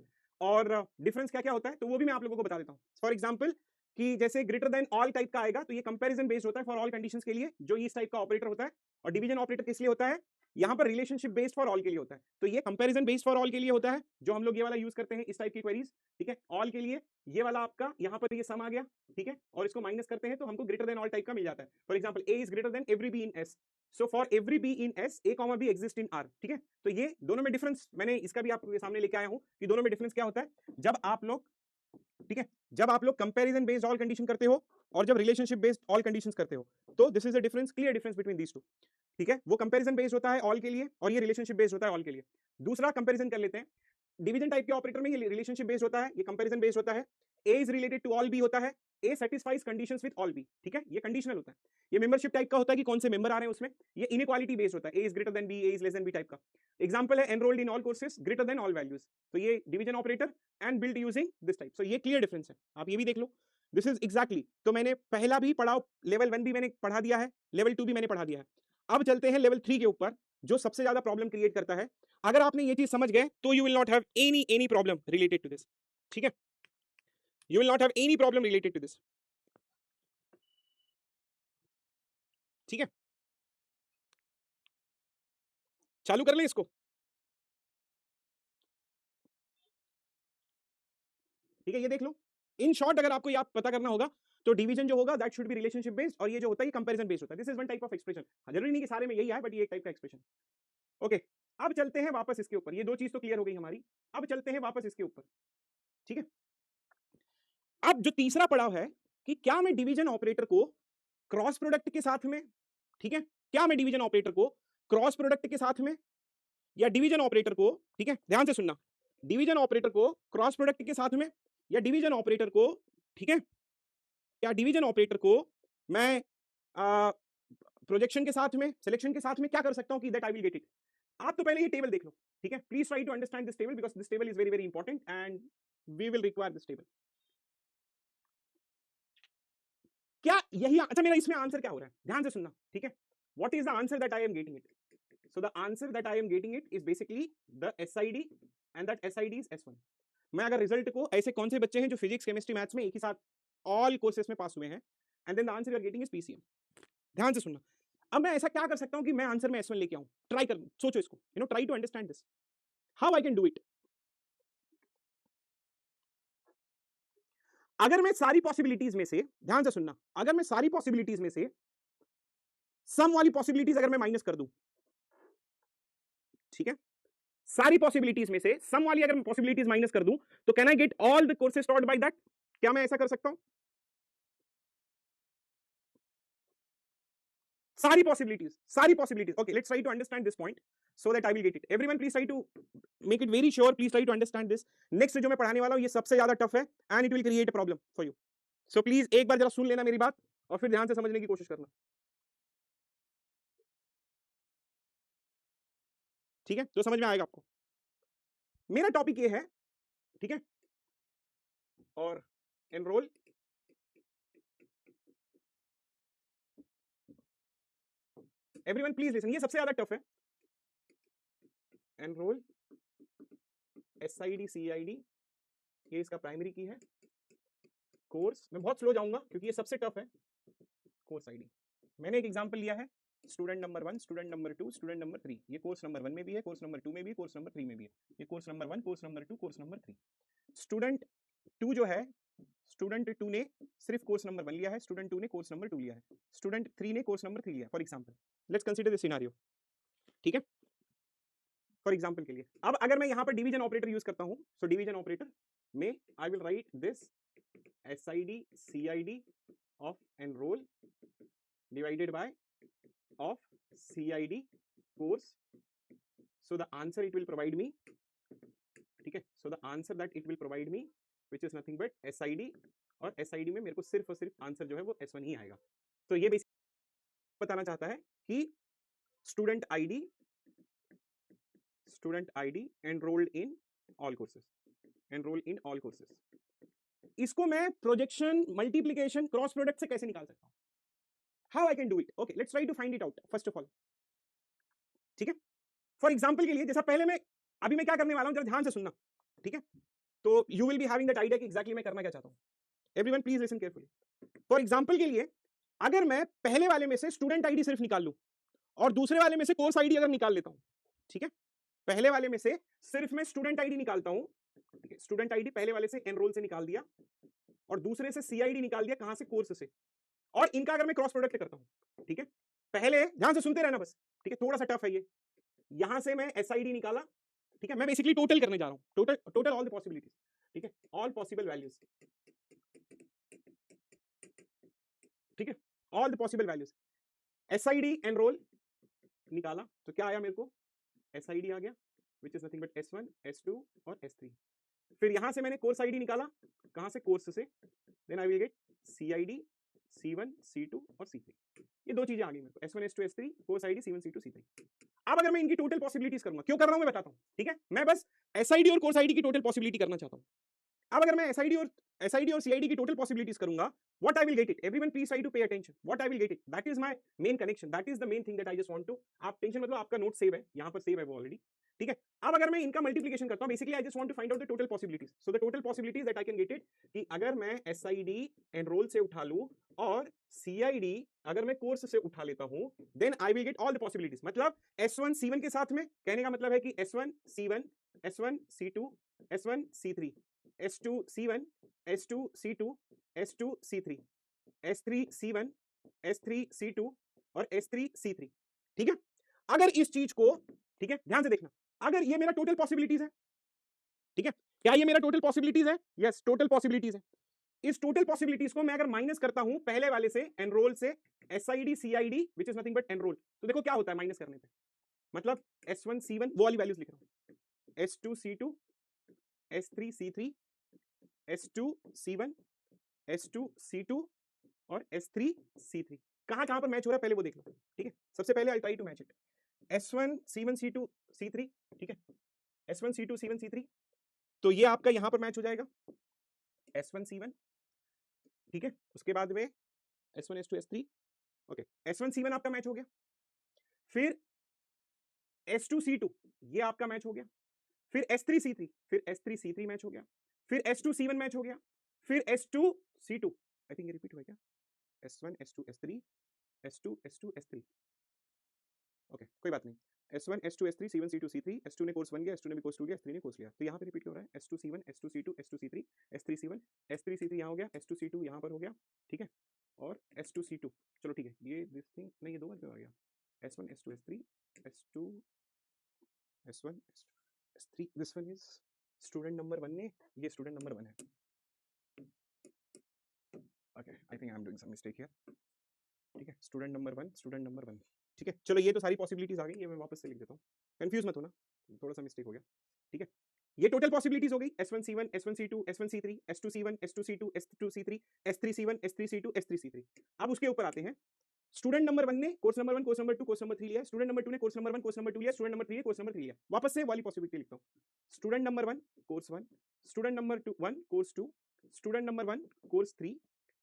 और डिफरेंस क्या क्या होता है, तो वो भी मैं आप लोगों को बता देता हूँ। फॉर एग्जाम्पल कि जैसे ग्रेटर देन ऑल टाइप का आएगा तो ये कंपैरिजन बेस्ड होता है फॉर ऑल कंडीशंस के लिए, जो इस टाइप का ऑपरेटर होता है। और डिवीजन ऑपरेटर किस लिए होता है, यहाँ पर रिलेशनशिप बेस्ड फॉर ऑल के लिए होता है। तो ये कंपैरिजन बेस्ड फॉर ऑल के लिए होता है, जो हम लोग ये वाला यूज करते हैं इस टाइप की क्वेरीज। ठीक है, ऑल के लिए ये वाला आपका यहाँ पर ये सम आ गया, ठीक है, और इसको माइनस करते हैं तो हमको ग्रेटर देन ऑल टाइप का मिल जाता है। For example A is greater then every be in S, so for every be in S A comma be exist in are. ठीक है, तो ये दोनों में डिफरेंस मैंने इसका भी आपके सामने लेके आया हूं कि दोनों में डिफरेंस क्या होता है जब आप लोग, ठीक है, जब आप लोग कंपैरिजन बेस्ड ऑल कंडीशन करते हो और जब रिलेशनशिप बेस्ड ऑल कंडीशंस करते हो, तो this is the difference, clear difference between these two. ठीक है, वो कंपैरिजन बेस्ड होता है ऑल के लिए और ये रिलेशनशिप बेस्ड होता है ऑल के लिए। दूसरा कंपैरिजन कर लेते हैं, डिवीजन टाइप के ऑपरेटर में ये रिलेशनशिप बेस्ड होता है, ये कंपैरिजन बेस्ड होता है। A is related to all B होता है, A satisfies conditions with all B, ठीक है, ये कंडीशनल होता है। ये मेंबरशिप टाइप का होता है कि कौन से मेंबर आ रहे हैं उसमें। ये इनइक्वालिटी बेस्ड होता है, A is greater than B, A is less than B type का। एग्जांपल है enrolled in all courses greater than all values, तो ये division operator and build using this type. So ये क्लियर डिफरेंस है, आप ये भी देख लो। दिस इज एग्जैक्टली, तो मैंने पहला भी पढ़ा, लेवल 1 भी मैंने पढ़ा दिया है, लेवल 2 भी मैंने पढ़ा दिया है। अब चलते हैं लेवल 3 के ऊपर, जो सबसे ज्यादा प्रॉब्लम क्रिएट करता है। अगर आपने ये चीज समझ गए तो you will not have any problem related to this. ठीक है, you will not have any problem related to this. ठीक है, चालू कर लें इसको। ठीक है, ये देख लो। इन शॉर्ट अगर आपको याद पता करना होगा तो डिवीजन जो होगा that should be relationship based, और ये जो होता है ये कंपैरिजन बेस्ड होता है। This is one type of expression, जरूरी नहीं कि सारे में यही है, बट ये एक टाइप का एक्सप्रेशन। ओके, अब चलते हैं वापस इसके ऊपर, ये दो चीज तो क्लियर हो गई हमारी। अब चलते हैं वापस इसके ऊपर। ठीक है, अब जो तीसरा पड़ाव है कि क्या मैं डिवीजन ऑपरेटर को क्रॉस प्रोडक्ट के साथ में, ठीक है, क्या मैं डिवीजन ऑपरेटर को क्रॉस प्रोडक्ट के साथ में, या डिवीजन ऑपरेटर को, ठीक है ध्यान से सुनना, डिवीजन ऑपरेटर को क्रॉस प्रोडक्ट के साथ में, या डिवीजन ऑपरेटर को, ठीक है, या डिवीजन ऑपरेटर को मैं प्रोजेक्शन के साथ में, सिलेक्शन के साथ में क्या कर सकता हूं कि that I will get it. आप तो पहले ये टेबल देख लो, ठीक है, please try to understand this table because this table is very very important and we will require this table. क्या यही, अच्छा मेरा इसमें आंसर क्या हो रहा है, ध्यान से सुनना, ठीक है, what is the answer that I am getting it. So the answer that I am getting it is basically the SID and that SID is S1. मैं अगर रिजल्ट को ऐसे कौन से बच्चे हैं जो फिजिक्स केमिस्ट्री मैथ्स में एक ही साथ ऑल कोर्सेस में पास हुए हैं and then the answer you are getting is PCM. ध्यान से सुनना. अब मैं ऐसा क्या कर सकता हूं कि मैं आंसर में S1 लेके आऊं. ट्राई कर, सोचो इसको, try to understand this, how I can do it. अगर मैं सारी पॉसिबिलिटीज में से, ध्यान से सुनना, अगर मैं सारी पॉसिबिलिटीज में से सम वाली पॉसिबिलिटीज अगर मैं माइनस कर दूं, ठीक है, सारी पॉसिबिलिटीज में से सम वाली अगर मैं पॉसिबिलिटीज माइनस कर दूं, तो can I get all the courses taught by that. क्या मैं ऐसा कर सकता हूं? सारी possibilities. Okay, let's try to understand this point so that I will get it. Everyone please try to make it very sure, please try to understand this. Next जो मैं पढ़ाने वाला हूं ये सबसे ज्यादा टफ है and it will create a problem for you. So please एक बार जरा सुन लेना मेरी बात और फिर ध्यान से समझने की कोशिश करना. ठीक है, तो समझ में आएगा आपको. मेरा टॉपिक ये है, ठीक है, और एनरोल एवरीवन प्लीज लिसन, ये सबसे ज्यादा टफ है. एनरोल SID CID, ये इसका प्राइमरी की है. कोर्स मैं बहुत स्लो जाऊंगा क्योंकि ये सबसे टफ है. कोर्स आईडी मैंने एक एग्जांपल लिया है, student number 1, student number 2, student number 3. ये कोर्स नंबर 1 में भी है, कोर्स नंबर 2 में भी है, कोर्स नंबर 3 में भी है. ये course number 1, course number 2, course number 3. Student 2 जो है, स्टूडेंट 2 ने सिर्फ कोर्स नंबर 1 लिया है, स्टूडेंट 2 ने कोर्स नंबर 2 लिया है, स्टूडेंट 3 ने कोर्स नंबर 3 लिया. For example let's consider this scenario. ठीक है, फॉर एग्जांपल के लिए अब अगर मैं यहां पर डिवीजन ऑपरेटर यूज करता हूं, सो डिवीजन ऑपरेटर में I will write this SID CID of enroll divided by of CID course. So the answer it will provide me, ठीक है, so the answer that it will provide me which is nothing but SID, और SID में मेरे को सिर्फ और सिर्फ answer जो है वो S1 ही आएगा. तो ये बेसिकली बताना चाहता है कि student ID enrolled in all courses, इसको मैं प्रोजेक्शन, मल्टीप्लिकेशन, क्रॉस प्रोडक्ट से कैसे निकाल सकता हूं? How I can do it? Okay, let's try to find it out first of all. ठीक है, फॉर एग्जांपल के लिए जैसा पहले मैं अभी मैं क्या करने वाला हूं, जरा ध्यान से सुनना. ठीक है, तो you will be having that idea कि एग्जैक्टली मैं करना क्या चाहता हूं. Everyone please listen carefully. For example के लिए अगर मैं पहले वाले में से स्टूडेंट आईडी सिर्फ निकाल लूं और दूसरे वाले में से कोर्स आईडी अगर निकाल लेता हूं, ठीक है, पहले वाले में से सिर्फ मैं स्टूडेंट आईडी निकालता हूं, ठीक है, स्टूडेंट आईडी पहले वाले से एनरोल से निकाल दिया और दूसरे से CID निकाल दिया, कहां से? कोर्स से. और इनका अगर मैं क्रॉस प्रोडक्ट करता हूं, ठीक है, पहले ध्यान से सुनते रहना बस, ठीक है, थोड़ा सा टफ है ये. यहां से मैं SID निकाला, ठीक है, मैं बेसिकली टोटल करने जा रहा हूं, टोटल ऑल द पॉसिबिलिटीज, ठीक है, ऑल पॉसिबल वैल्यूज, ठीक है, all the possible values. SID enrol निकाला तो क्या आया मेरे को? SID आ गया विच is nothing but S1, S2 और S3. फिर यहां से मैंने कोर्स आईडी निकाला, कहां से? कोर्स से. Then I will get CID C1, C2 और C3. ये दो चीजें आ गई मेरे को, S1, S2, S3, course ID C1, C2, C3. अब अगर मैं इनकी टोटल पॉसिबिलिटीज करूंगा, क्यों कर रहा हूं मैं बताता हूं, ठीक है, मैं बस SID और कोर्स आईडी की टोटल पॉसिबिलिटी करना चाहता हूं. अब अगर मैं SID और CID की टोटल पॉसिबिलिटीज करूंगा, what I will get it, everyone please try to pay attention, what I will get it, that is my main connection, that is the main thing that I just want to. आप tension मतलब आपका note save है, यहां पर save है वो already, ठीक है. अब अगर मैं इनका मल्टीप्लिकेशन करता हूं, basically I just want to find out the total possibilities. So the total possibilities that I can get it, कि अगर मैं SID एनरोल से उठा लूं और CID अगर मैं कोर्स से उठा लेता हूं, then I will get all the possibilities. मतलब S1 C1 के साथ में, कहने का मतलब है कि S1 C1, S1 C2, S1 C3, S2 C1, S2 C2, S2 C3, S3 C1, S3 C2 और S3 C3. ठीक है, अगर इस चीज को, ठीक है, ध्यान से देखना, अगर ये मेरा टोटल पॉसिबिलिटीज है, ठीक है, क्या ये मेरा टोटल पॉसिबिलिटीज है? यस, टोटल पॉसिबिलिटीज है. इस टोटल पॉसिबिलिटीज को मैं अगर माइनस करता हूं पहले वाले से, एनरोल से, SID CID which is nothing but enrol, तो देखो क्या होता है माइनस करने पे. मतलब S1 C1 वो वाली वैल्यूज लिख रहा हूं, S2 C2, S3 C3, S2 C1, S2 C2 और S3 C3. कहां कहां पर मैच हो रहा है पहले वो देख लो. ठीक है, सबसे पहले I try to match it. S1 C1 C2 C3, ठीक है, S1 C2 C1 C3, तो ये आपका यहां पर मैच हो जाएगा S1 C1, ठीक है, उसके बाद में S1 S2 S3. Okay, S1 C1 आपका मैच हो गया. फिर S2C2 ये आपका मैच हो गया, फिर S3C3, फिर S3C3 मैच हो गया, फिर S2C1 मैच हो गया, फिर S2C2, आई थिंक ये रिपीट हुआ क्या, S1 S2 S3 S2 S2 S3, okay कोई बात नहीं, S1 S2 S3 C1 C2 C3, S2 ने कोर्स 1 लिया, S2 ने भी कोर्स 2 लिया, S3 ने कोर्स लिया, तो यहाँ पे रिपीट क्यों हो रहा है, S2C1 S2C2 S2C3 S3C1 S3C3 यहाँ हो गया, S2C2 यहाँ पर हो गया, ठीक है, और S2C2, चलो ठीक है, ये दिस थिंग नहीं, ये दो बार क्यों आ गया, S1 S2 S3 S2 S1 S3, this one is student number 1 ने, ये स्टूडेंट नंबर 1 है, okay I think I am doing some mistake here, ठीक है, स्टूडेंट नंबर 1 स्टूडेंट नंबर 1, ठीक है, चलो ये तो सारी पॉसिबिलिटीज आ गई, ये मैं वापस से लिख देता हूँ, कंफ्यूज मत होना, थोड़ा सा मिस्टेक हो गया, ठीक है, ये टोटल पॉसिबिलिटीज हो गई, S1C1 S1C2 S1C3 S2C1 S2C2 S2C3 S3C1 S3C2 S3C3, अब उसके ऊपर आते हैं, स्टूडेंट नंबर 1 ने course number 1 course number 2 course number 3 लिया, स्टूडेंट नंबर 2 ने कोर्स नंबर 1 कोर्स नंबर 2 लिया, स्टूडेंट नंबर 3 ने कोर्स नंबर 3 लिया, वापस से वाली पॉसिबिलिटी लिखता हूँ, student number 1 course 1, student number 2 1 course 2, student number 1 course 3,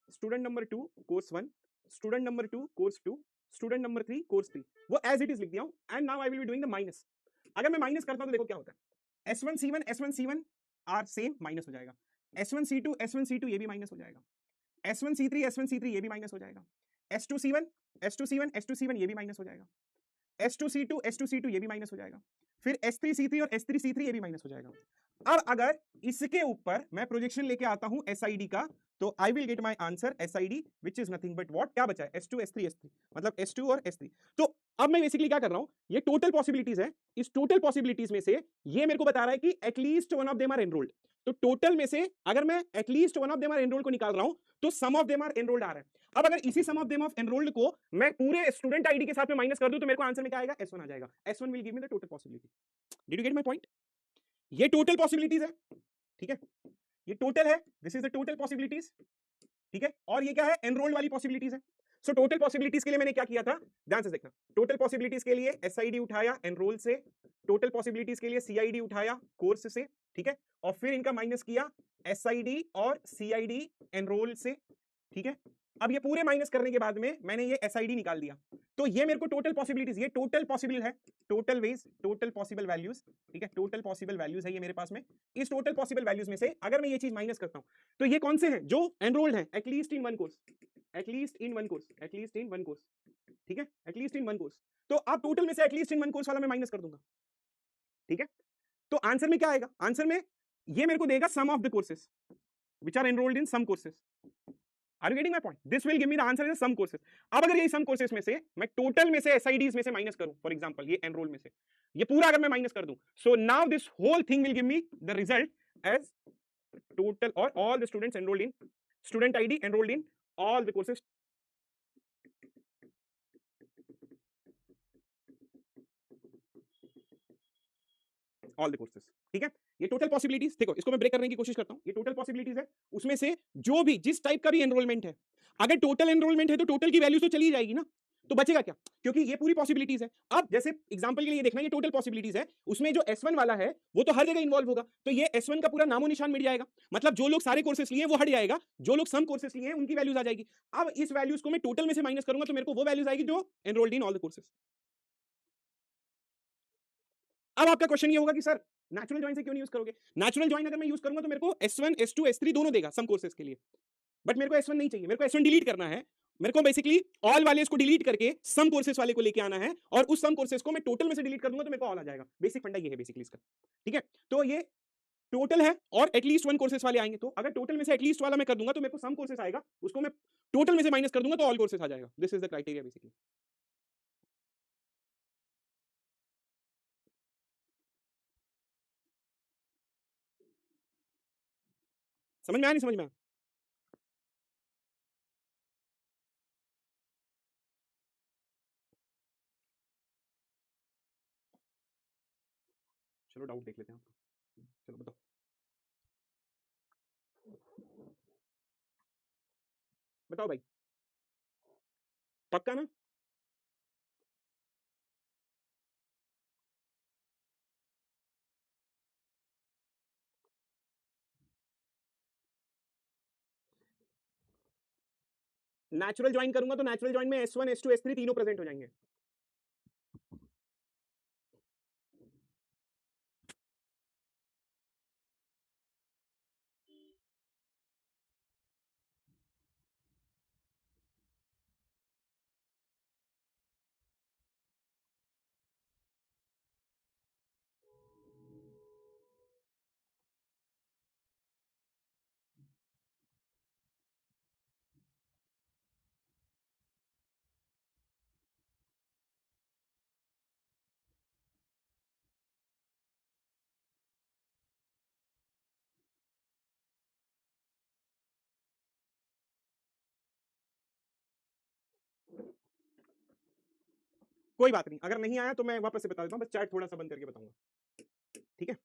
student number 2 course 1, student number 2 course 2, student number 3 course 3, वो एज इट इज लिख दिया हूं, and now I will be doing the minus, अगर मैं माइनस करता हूं तो देखो क्या होता है, S1C1 आर सेम, माइनस हो जाएगा, S1C2 ये भी माइनस हो जाएगा, S1C3 ये भी माइनस हो जाएगा, S2C1 ये भी माइनस हो जाएगा, S2C2 ये भी माइनस हो जाएगा, फिर S3C3 और S3C3 ये भी माइनस हो जाएगा, अब अगर इसके ऊपर मैं प्रोजेक्शन लेके आता हूं SID का, तो आई will get my answer SID which is nothing but what, क्या बचा है S2 S3 S3, मतलब S2 और S3, तो अब मैं बेसिकली क्या कर रहा हूं, ये टोटल पॉसिबिलिटीज है, इस टोटल पॉसिबिलिटीज में से ये मेरे को बता रहा है कि at least one of them are enrolled, तो टोटल में से अगर मैं at least one of them are enrolled को निकाल रहा हूं, तो some of them are enrolled आ रहा है, अब अगर इसी some of them of enrolled को मैं पूरे स्टूडेंट आईडी के साथ में माइनस कर दूं, तो मेरे को आंसर में क्या आएगा, S1 आ जाएगा, S1 will give me the total possibility, did you get my point, ये टोटल पॉसिबिलिटीज है, ठीक है, ये टोटल है, this is the total possibilities, ठीक है, और ये क्या है, एनरोल्ड वाली पॉसिबिलिटीज है, सो टोटल पॉसिबिलिटीज के लिए मैंने क्या किया था, ध्यान से देखना, टोटल पॉसिबिलिटीज के लिए SID उठाया एनरोल से, टोटल पॉसिबिलिटीज के लिए CID उठाया कोर्स से, ठीक है, और फिर इनका माइनस किया SID और CID एनरोल से, ठीक है, अब ये पूरे माइनस करने के बाद में मैंने ये SID निकाल दिया, तो ये मेरे को टोटल पॉसिबिलिटीज, ये टोटल पॉसिबल है, total ways, total possible values, ठीक है, टोटल पॉसिबल वैल्यूज है ये मेरे पास में, इस टोटल पॉसिबल वैल्यूज में से अगर मैं ये चीज माइनस करता हूं, तो ये कौन से हैं, जो एनरोल्ड हैं, at least in one course, at least in one course, at least in one course, ठीक है, एटलीस्ट इन वन कोर्स, तो अब टोटल में से एटलीस्ट इन वन कोर्स वाला मैं माइनस कर दूंगा, ठीक है, तो आंसर में क्या आएगा, आंसर में ये मेरे को देगा some of the courses which are enrolled in some courses, are you getting my point, this will give me the answer in some courses, अब अगर ये some courses में से मैं टोटल में से SIDs में से माइनस करूं, फॉर एग्जांपल ये एनरोल में से ये पूरा अगर मैं माइनस कर दूं, so now this whole thing will give me the result as total or all the students enrolled in student ID enrolled in all the courses, all the courses, ठीक है, ये टोटल पॉसिबिलिटीज, देखो इसको मैं break करने की कोशिश करता हूं, ये टोटल पॉसिबिलिटीज है, उसमें से जो भी जिस टाइप का भी एनरोलमेंट है, अगर टोटल एनरोलमेंट है तो टोटल की वैल्यू तो चली जाएगी ना, तो बचेगा क्या, क्योंकि ये पूरी पॉसिबिलिटीज है, अब जैसे एग्जांपल के लिए देखना, ये टोटल पॉसिबिलिटीज है, उसमें जो S1 वाला है वो तो हर जगह इन्वॉल्व होगा, तो ये S1 का पूरा नामो निशान मिट जाएगा, मतलब जो लोग सारे कोर्सेस लिए वो हट जाएगा, जो लोग सम कोर्सेस लिए हैं उनकी वैल्यूज आ जाएगी, अब इस वैल्यूज को मैं टोटल में से माइनस करूंगा तो मेरे को वो वैल्यूज आएगी जो enrolled in all the courses, अब आपका क्वेश्चन ये होगा कि सर नेचुरल ज्वाइन से क्यों नहीं यूज करोगे, नेचुरल ज्वाइन अगर मैं यूज करूंगा तो मेरे को S1 S2 S3 दोनों देगा सम कोर्सेज के लिए, बट मेरे को S1 नहीं चाहिए, मेरे को S1 डिलीट करना है, मेरे को बेसिकली ऑल वाले इसको डिलीट करके सम कोर्सेज वाले को लेके आना है, और उस सम कोर्सेज को मैं टोटल में से डिलीट कर दूंगा तो मेरे को ऑल आ जाएगा, बेसिक फंडा ये है बेसिकली इसका, ठीक है, तो ये टोटल है और एटलीस्ट वन कोर्सेज वाले आएंगे, तो अगर टोटल में से एटलीस्ट वाला मैं कर दूंगा तो मेरे को सम कोर्सेज आएगा, उसको मैं टोटल में से माइनस कर दूंगा तो ऑल कोर्सेज आ जाएगा, this is the criteria basically, समझ में आया नहीं समझ में आया, चलो डाउट देख लेते हैं आपका, चलो बताओ, बताओ भाई, पक्का ना, नेचुरल ज्वाइन करूंगा तो नेचुरल ज्वाइन में S1 S2 S3 तीनों प्रेजेंट हो जाएंगे, कोई बात नहीं, अगर नहीं आया तो मैं वापस से बता देता हूं, बस चैट थोड़ा सा बंद करके बताऊंगा, ठीक है।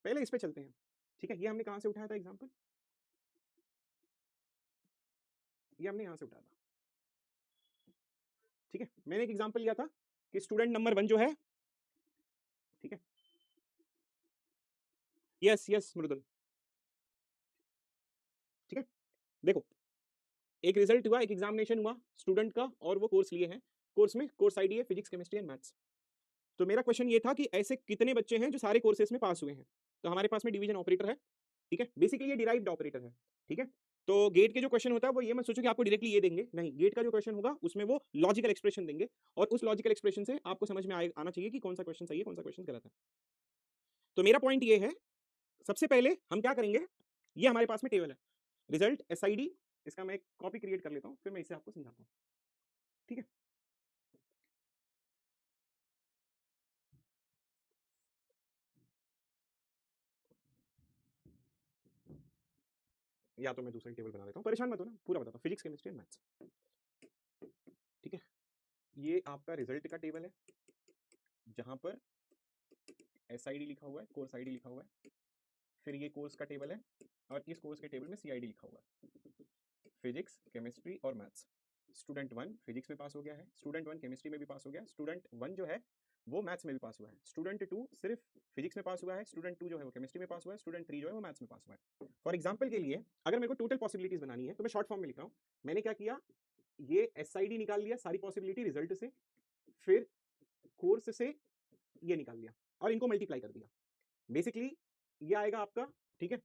पहले इस पे चलते हैं, ठीक है। ये हमने कहां से उठाया था एग्जाम्पल, ये हमने यहां से उठाया था, ठीक है। मैंने एक एग्जाम्पल लिया था कि स्टूडेंट नंबर 1 जो है, ठीक है, यस यस मृदुल, ठीक है। देखो, एक रिजल्ट हुआ, एक एग्जामिनेशन हुआ स्टूडेंट का, और वो कोर्स लिए हैं, कोर्स में कोर्स आईडी है फिजिक्स केमिस्ट्री एंड मैथ्स। तो मेरा क्वेश्चन ये था कि ऐसे कितने बच्चे हैं जो सारे कोर्सेस में पास हुए हैं। तो हमारे पास में डिवीजन ऑपरेटर है, ठीक है, बेसिकली ये डिराइव्ड ऑपरेटर है, ठीक है। तो गेट के जो क्वेश्चन होता है वो ये मत सोचो कि आपको डायरेक्टली ये देंगे, नहीं, गेट का जो क्वेश्चन होगा उसमें वो लॉजिकल एक्सप्रेशन देंगे, और उस लॉजिकल एक्सप्रेशन से आपको समझ में आना चाहिए कि कौन सा क्वेश्चन सही है, कौन सा क्वेश्चन गलत है। तो मेरा पॉइंट ये है, सबसे पहले हम क्या करेंगे, ये हमारे पास में टेबल है, रिजल्ट एसआईडी, इसका मैं एक कॉपी क्रिएट कर लेता हूं, फिर मैं इसे आपको समझाता हूं, ठीक है। या तो मैं दूसरी टेबल बना देता हूं, परेशान मत हो ना, पूरा बताता हूं, फिजिक्स केमिस्ट्री एंड मैथ्स, ठीक है। ये आपका रिजल्ट का टेबल है, जहां पर एसआईडी लिखा हुआ है, कोर्स आईडी लिखा हुआ है, फिर ये कोर्स का टेबल है, और इस कोर्स के टेबल में सीआईडी लिखा हुआ है, फिजिक्स केमिस्ट्री और मैथ्स। स्टूडेंट 1 फिजिक्स में पास हो गया है, स्टूडेंट 1 केमिस्ट्री में भी पास हो गया है, स्टूडेंट 1 जो है वो मैथ्स में भी पास हुआ है, स्टूडेंट 2 सिर्फ फिजिक्स में पास हुआ है, स्टूडेंट 2 जो है वो केमिस्ट्री में पास हुआ है, स्टूडेंट 3 जो है वो मैथ्स में पास हुआ है। फॉर एग्जांपल के लिए अगर मेरे को टोटल पॉसिबिलिटीज बनानी है तो मैं शॉर्ट फॉर्म में लिख रहा हूं। मैंने क्या किया, ये एसआईडी निकाल लिया सारी पॉसिबिलिटी रिजल्ट से, फिर कोर्स से ये निकाल लिया और इनको मल्टीप्लाई कर दिया। बेसिकली ये आएगा आपका, ठीक है।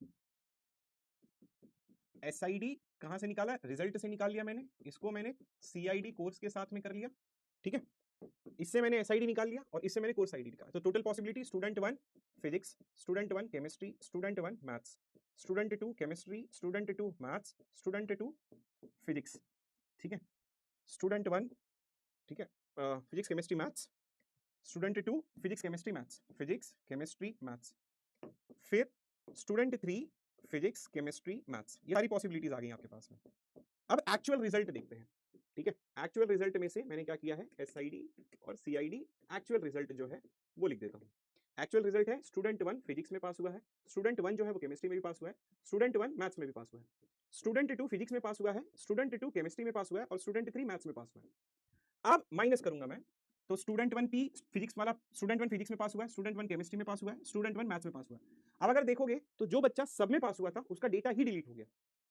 एसआईडी कहां से निकाला, रिजल्ट से निकाल लिया मैंने, इसको मैंने सीआईडी कोर्स के साथ में कर लिया, ठीक है। इससे मैंने एसआईडी निकाल लिया और इससे मैंने कोर्स आईडी निकाला। तो total possibility, student 1 physics, student 1 chemistry, student 1 maths, student 2 chemistry, student 2 maths, student 2 physics, ठीक है। स्टूडेंट 1, ठीक है, physics chemistry maths, student 2 physics chemistry maths, physics chemistry maths, फिर स्टूडेंट 3 फिजिक्स केमिस्ट्री मैथ्स। ये सारी possibilities आ गई आपके पास में। अब एक्चुअल रिजल्ट देखते हैं, ठीक है। एक्चुअल रिजल्ट में से मैंने क्या किया है, एसआईडी और सीआईडी, एक्चुअल रिजल्ट जो है वो लिख देता हूं। एक्चुअल रिजल्ट है स्टूडेंट 1 फिजिक्स में पास हुआ है, स्टूडेंट 1 जो है वो केमिस्ट्री में भी पास हुआ है, स्टूडेंट 1 मैथ्स में भी पास हुआ है, स्टूडेंट 2 फिजिक्स में पास हुआ है, स्टूडेंट 2 केमिस्ट्री में पास हुआ है, और स्टूडेंट 3 मैथ्स में पास हुआ है। अब माइनस करूंगा मैं, तो स्टूडेंट 1 पी फिजिक्स वाला, स्टूडेंट 1 फिजिक्स में पास हुआ है, स्टूडेंट 1 केमिस्ट्री में पास हुआ है, स्टूडेंट 1 मैथ्स में पास हुआ है। अब अगर देखोगे तो जो बच्चा सब में पास हुआ था उसका डेटा ही डिलीट हो गया,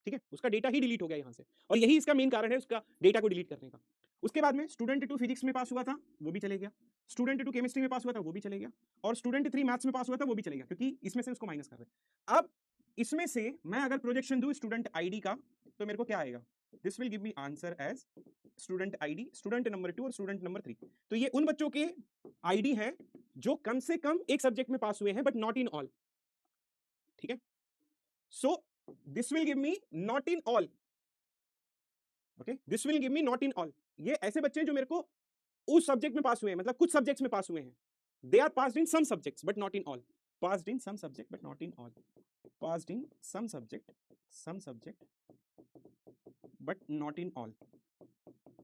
ठीक है, उसका डेटा ही डिलीट हो गया यहां से, और यही इसका मेन कारण है उसका डेटा को डिलीट करने का। उसके बाद में स्टूडेंट 2 फिजिक्स में पास हुआ था वो भी चले गया, स्टूडेंट 2 केमिस्ट्री में पास हुआ था वो भी चले गया, और स्टूडेंट 3 मैथ्स में पास हुआ था वो भी चले गया, क्योंकि इसमें से उसको माइनस कर रहे हैं। अब इसमें से मैं अगर प्रोजेक्शन दूं स्टूडेंट आईडी का, तो मेरे को क्या आएगा, this will give me answer as student ID, student number 2 और स्टूडेंट नंबर 3। तो ये उन बच्चों के आईडी है जो कम से कम एक सब्जेक्ट में पास हुए हैं, बट नॉट इन ऑल, ठीक है। सो this will give me not in all, okay, this will give me not in all. ये ऐसे बच्चे हैं जो मेरे को उस सब्जेक्ट में पास हुए हैं, मतलब कुछ सब्जेक्ट्स में पास हुए हैं, they are passed in some subjects but not in all, passed in some subject but not in all, passed in some subject, some subject but not in all,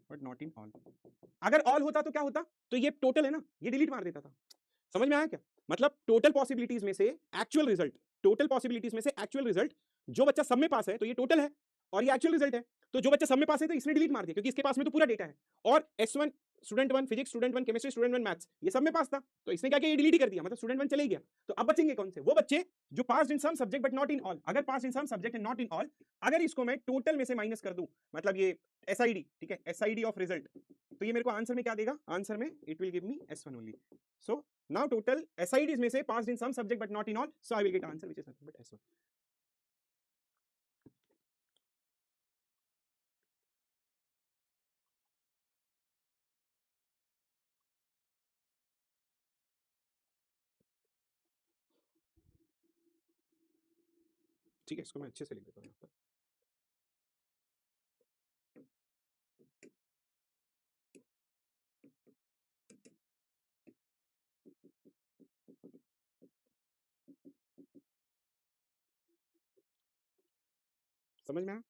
but not in all. अगर all होता तो क्या होता, तो ये total है ना, ये डिलीट मार देता था। समझ में आया क्या, मतलब टोटल पॉसिबिलिटीज में से एक्चुअल रिजल्ट, टोटल पॉसिबिलिटीज में से एक्चुअल रिजल्ट, जो बच्चा सब में पास है तो ये टोटल है, और ये एक्चुअल रिजल्ट है। तो जो बच्चा सब में पास है तो इसने डिलीट मार दिया, क्योंकि इसके पास में तो पूरा डेटा है। और S1 student 1 physics, student 1 chemistry, student 1 maths, ये सब में पास था, तो इसने क्या किया, ये डिलीट कर दिया, मतलब स्टूडेंट 1 चले गया। तो अब बचेंगे कौन से, वो बच्चे जो pass in some subject but not in all. अगर pass in some subject and not in all, अगर इसको मैं टोटल में से माइनस कर दूं, मतलब ये एसआईडी, ठीक है, एसआईडी ऑफ रिजल्ट, तो ये मेरे को आंसर में क्या देगा, आंसर में it will give me S1 only. So now total SIDs में से passed in some subject but not in all, so I will get answer which is nothing but S1. ठीक है, इसको मैं अच्छे से लिख देता हूँ यहाँ पर। समझ में आया?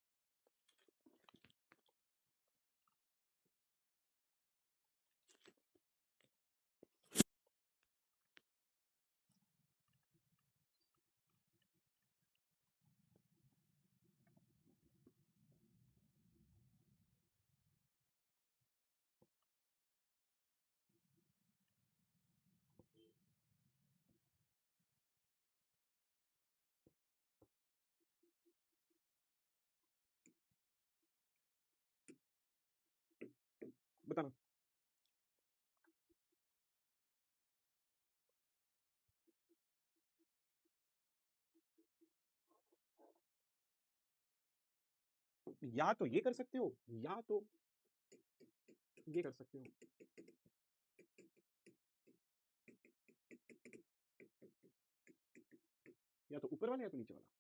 बताना। या तो ये कर सकते हो, या तो ये कर सकते हो। या तो ऊपर वाला या तो नीचे वाला।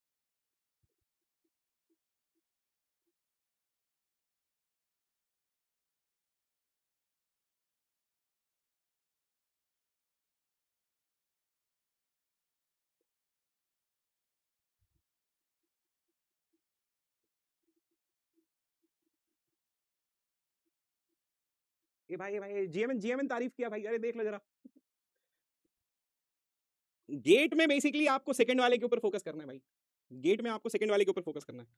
ए भाई जीएमएन तारीफ किया भाई, अरे देख लो जरा। गेट में बेसिकली आपको सेकंड वाले के ऊपर फोकस करना है भाई, गेट में आपको सेकंड वाले के ऊपर फोकस करना है।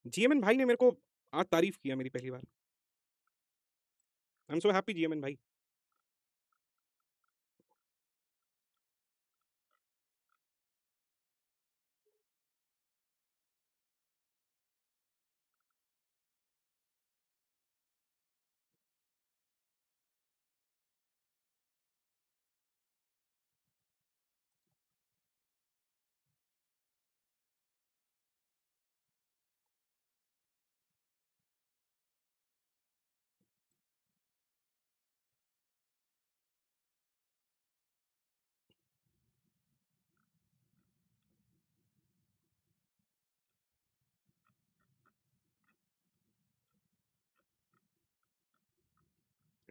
जीएमएन भाई ने मेरे को आज तारीफ किया मेरी पहली बार। I am so happy GMN भाई।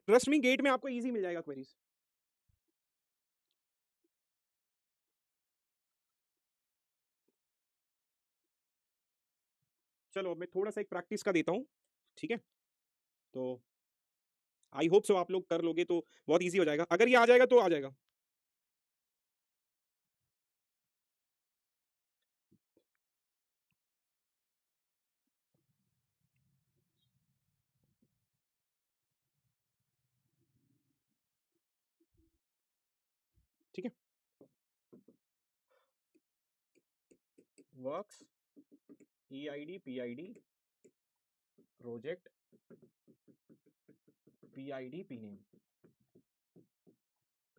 ट्रस्ट मी, गेट में आपको इजी मिल जाएगा क्वेरीज। चलो अब मैं थोड़ा सा एक प्रैक्टिस का देता हूँ, ठीक है? तो आई होप सो आप लोग कर लोगे तो बहुत इजी हो जाएगा, अगर ये आ जाएगा तो आ जाएगा। ठीक है, works EID PID project PID PNAME।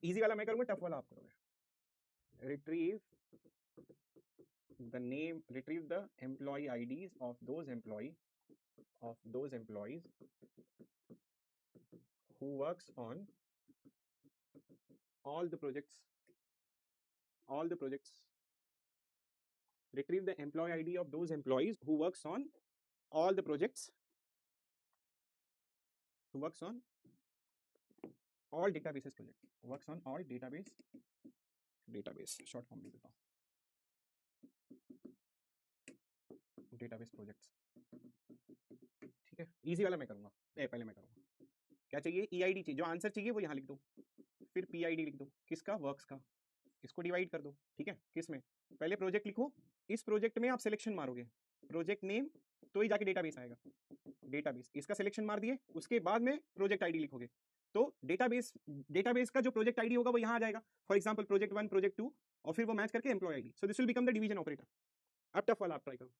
Easy वाला मैं करूंगा, टफ वाला आप करोगे। Retrieve the name, retrieve the employee IDs of those employees who works on all the projects retrieve the employee ID of those employees who works on all the projects who works on all databases project works on all database short form लिख देता हूँ, database projects। ठीक है, easy वाला मैं करूंगा, पहले मैं करूंगा। क्या चाहिए? EID चाहिए, जो आंसर चाहिए वो यहाँ लिख दो, फिर PID लिख दो, किसका? वर्क्स का। इसको डिवाइड कर दो, ठीक है? किस में? पहले प्रोजेक्ट लिखो, इस प्रोजेक्ट में आप सिलेक्शन मारोगे, प्रोजेक्ट नेम, तो ही जाके डेटाबेस आएगा। डेटाबेस, इसका सिलेक्शन मार दिए, उसके बाद में प्रोजेक्ट आईडी लिखोगे, तो डेटाबेस का जो प्रोजेक्ट आईडी होगा वो यहाँ आ जाएगा। फॉर एग्जांपल प्रोजेक्ट 1 प्रोजेक्ट 2 और फिर वो मैच करके employ ID, so this will become the division operator. अब टफ वाला आप ट्राई करो।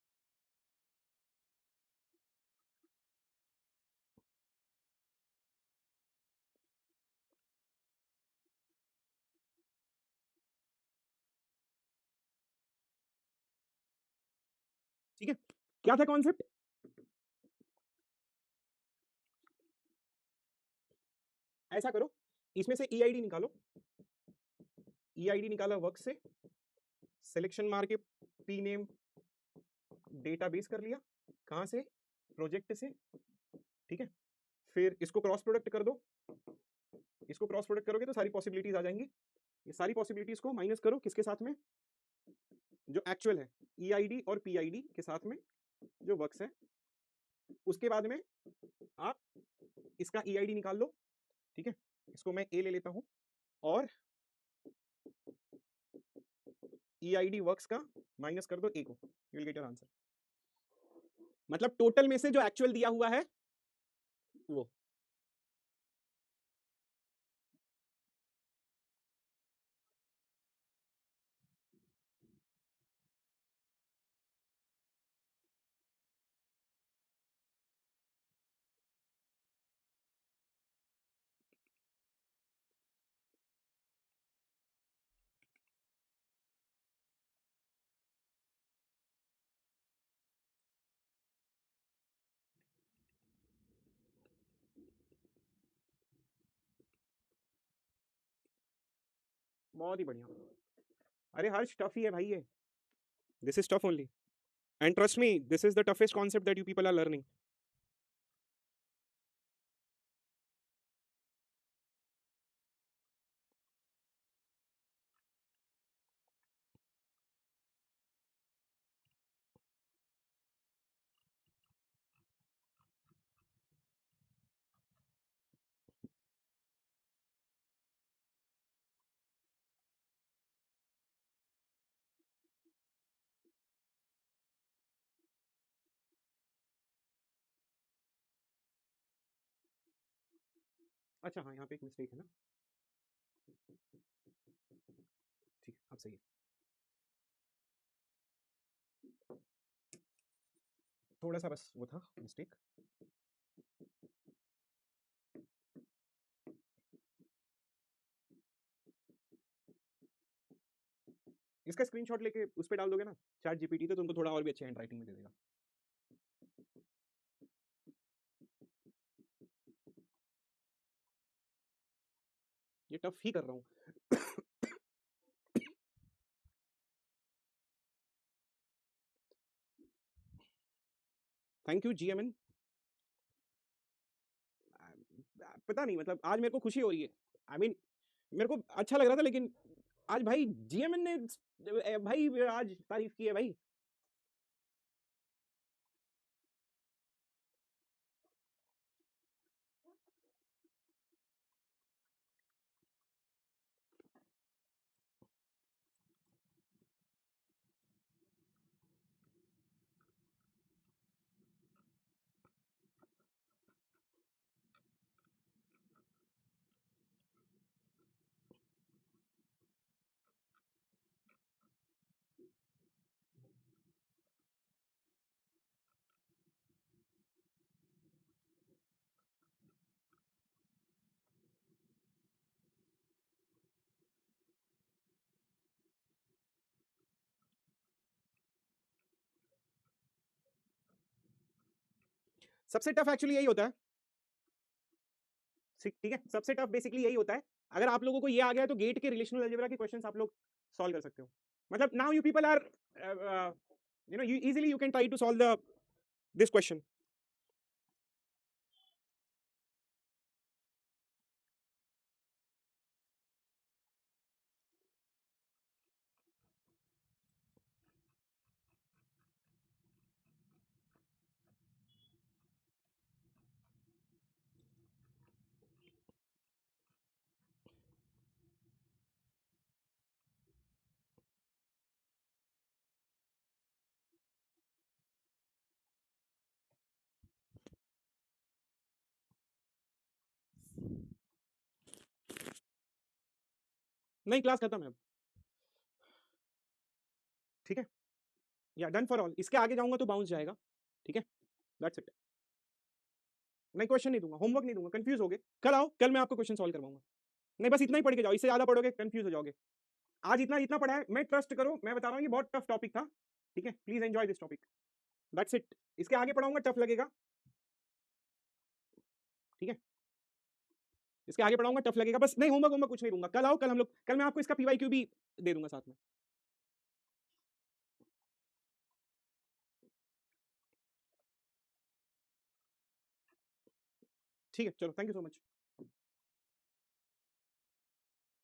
ठीक है, क्या था कॉन्सेप्ट? ऐसा करो, इसमें से EID निकालो, EID निकाला वर्क से, सिलेक्शन मार के पी नेम डेटाबेस कर लिया, कहां से? प्रोजेक्ट से, ठीक है? फिर इसको क्रॉस प्रोडक्ट कर दो, इसको क्रॉस प्रोडक्ट करोगे तो सारी पॉसिबिलिटीज आ जाएंगी। ये सारी पॉसिबिलिटीज को माइनस करो किसके साथ में, जो एक्चुअल है EID और PID के साथ में जो वर्क्स है, उसके बाद में आप इसका EID निकाल लो, ठीक है, इसको मैं A ले लेता हूं, और EID वर्क्स का माइनस कर दो A को, you will get your answer. मतलब टोटल में से जो एक्चुअल दिया हुआ है वो। बहुत ही बढ़िया। अरे हर्ष टफ ही है भाई ये, this is tough only, and trust me this is the toughest concept that you people are learning. अच्छा हाँ, यहाँ पे एक मिस्टेक है ना, ठीक है अब सही है, थोड़ा सा बस वो था मिस्टेक। इसका स्क्रीनशॉट लेके उस पर डाल दोगे ना चैट जीपीटी, तो तुमको थोड़ा और भी अच्छे हैंड राइटिंग में दे देगा। ये टफ ही कर रहा हूँ। Thank you GMN। पता नहीं मतलब आज मेरे को खुशी हो रही है, आई मीन मेरे को अच्छा लग रहा था, लेकिन आज भाई GMN ने भाई आज तारीफ की है भाई। सबसे टफ एक्चुअली यही होता है, ठीक है, सबसे टफ बेसिकली यही होता है। अगर आप लोगों को ये आ गया है तो गेट के रिलेशनल अलजेब्रा के क्वेश्चंस आप लोग सॉल्व कर सकते हो। मतलब now you people are you know you easily you can try to solve the this question. नहीं क्लास खत्म है अब, ठीक है, या डन फॉर ऑल। इसके आगे जाऊंगा तो बाउंस जाएगा, ठीक है, दैट्स इट। नहीं क्वेश्चन नहीं दूंगा, होमवर्क नहीं दूंगा, कंफ्यूज हो गए, कल आओ, कल मैं आपको क्वेश्चन सॉल्व करवाऊंगा। नहीं बस इतना ही पढ़ के जाओ, इससे ज्यादा पढ़ोगे कंफ्यूज हो जाओगे। आज इतना इतना पढ़ा है, मैं ट्रस्ट करो, मैं बता रहा हूँ ये बहुत टफ टॉपिक था, ठीक है, please enjoy this topic, that's it. इसके आगे पढ़ाऊंगा टफ लगेगा, ठीक है, इसके आगे पढ़ाऊंगा टफ लगेगा, बस नहीं होमवर्क होमवर्क कुछ नहीं दूंगा, कल आओ, कल हम लोग, कल मैं आपको इसका PYQ भी दे दूंगा साथ में। ठीक है चलो, थैंक यू सो मच।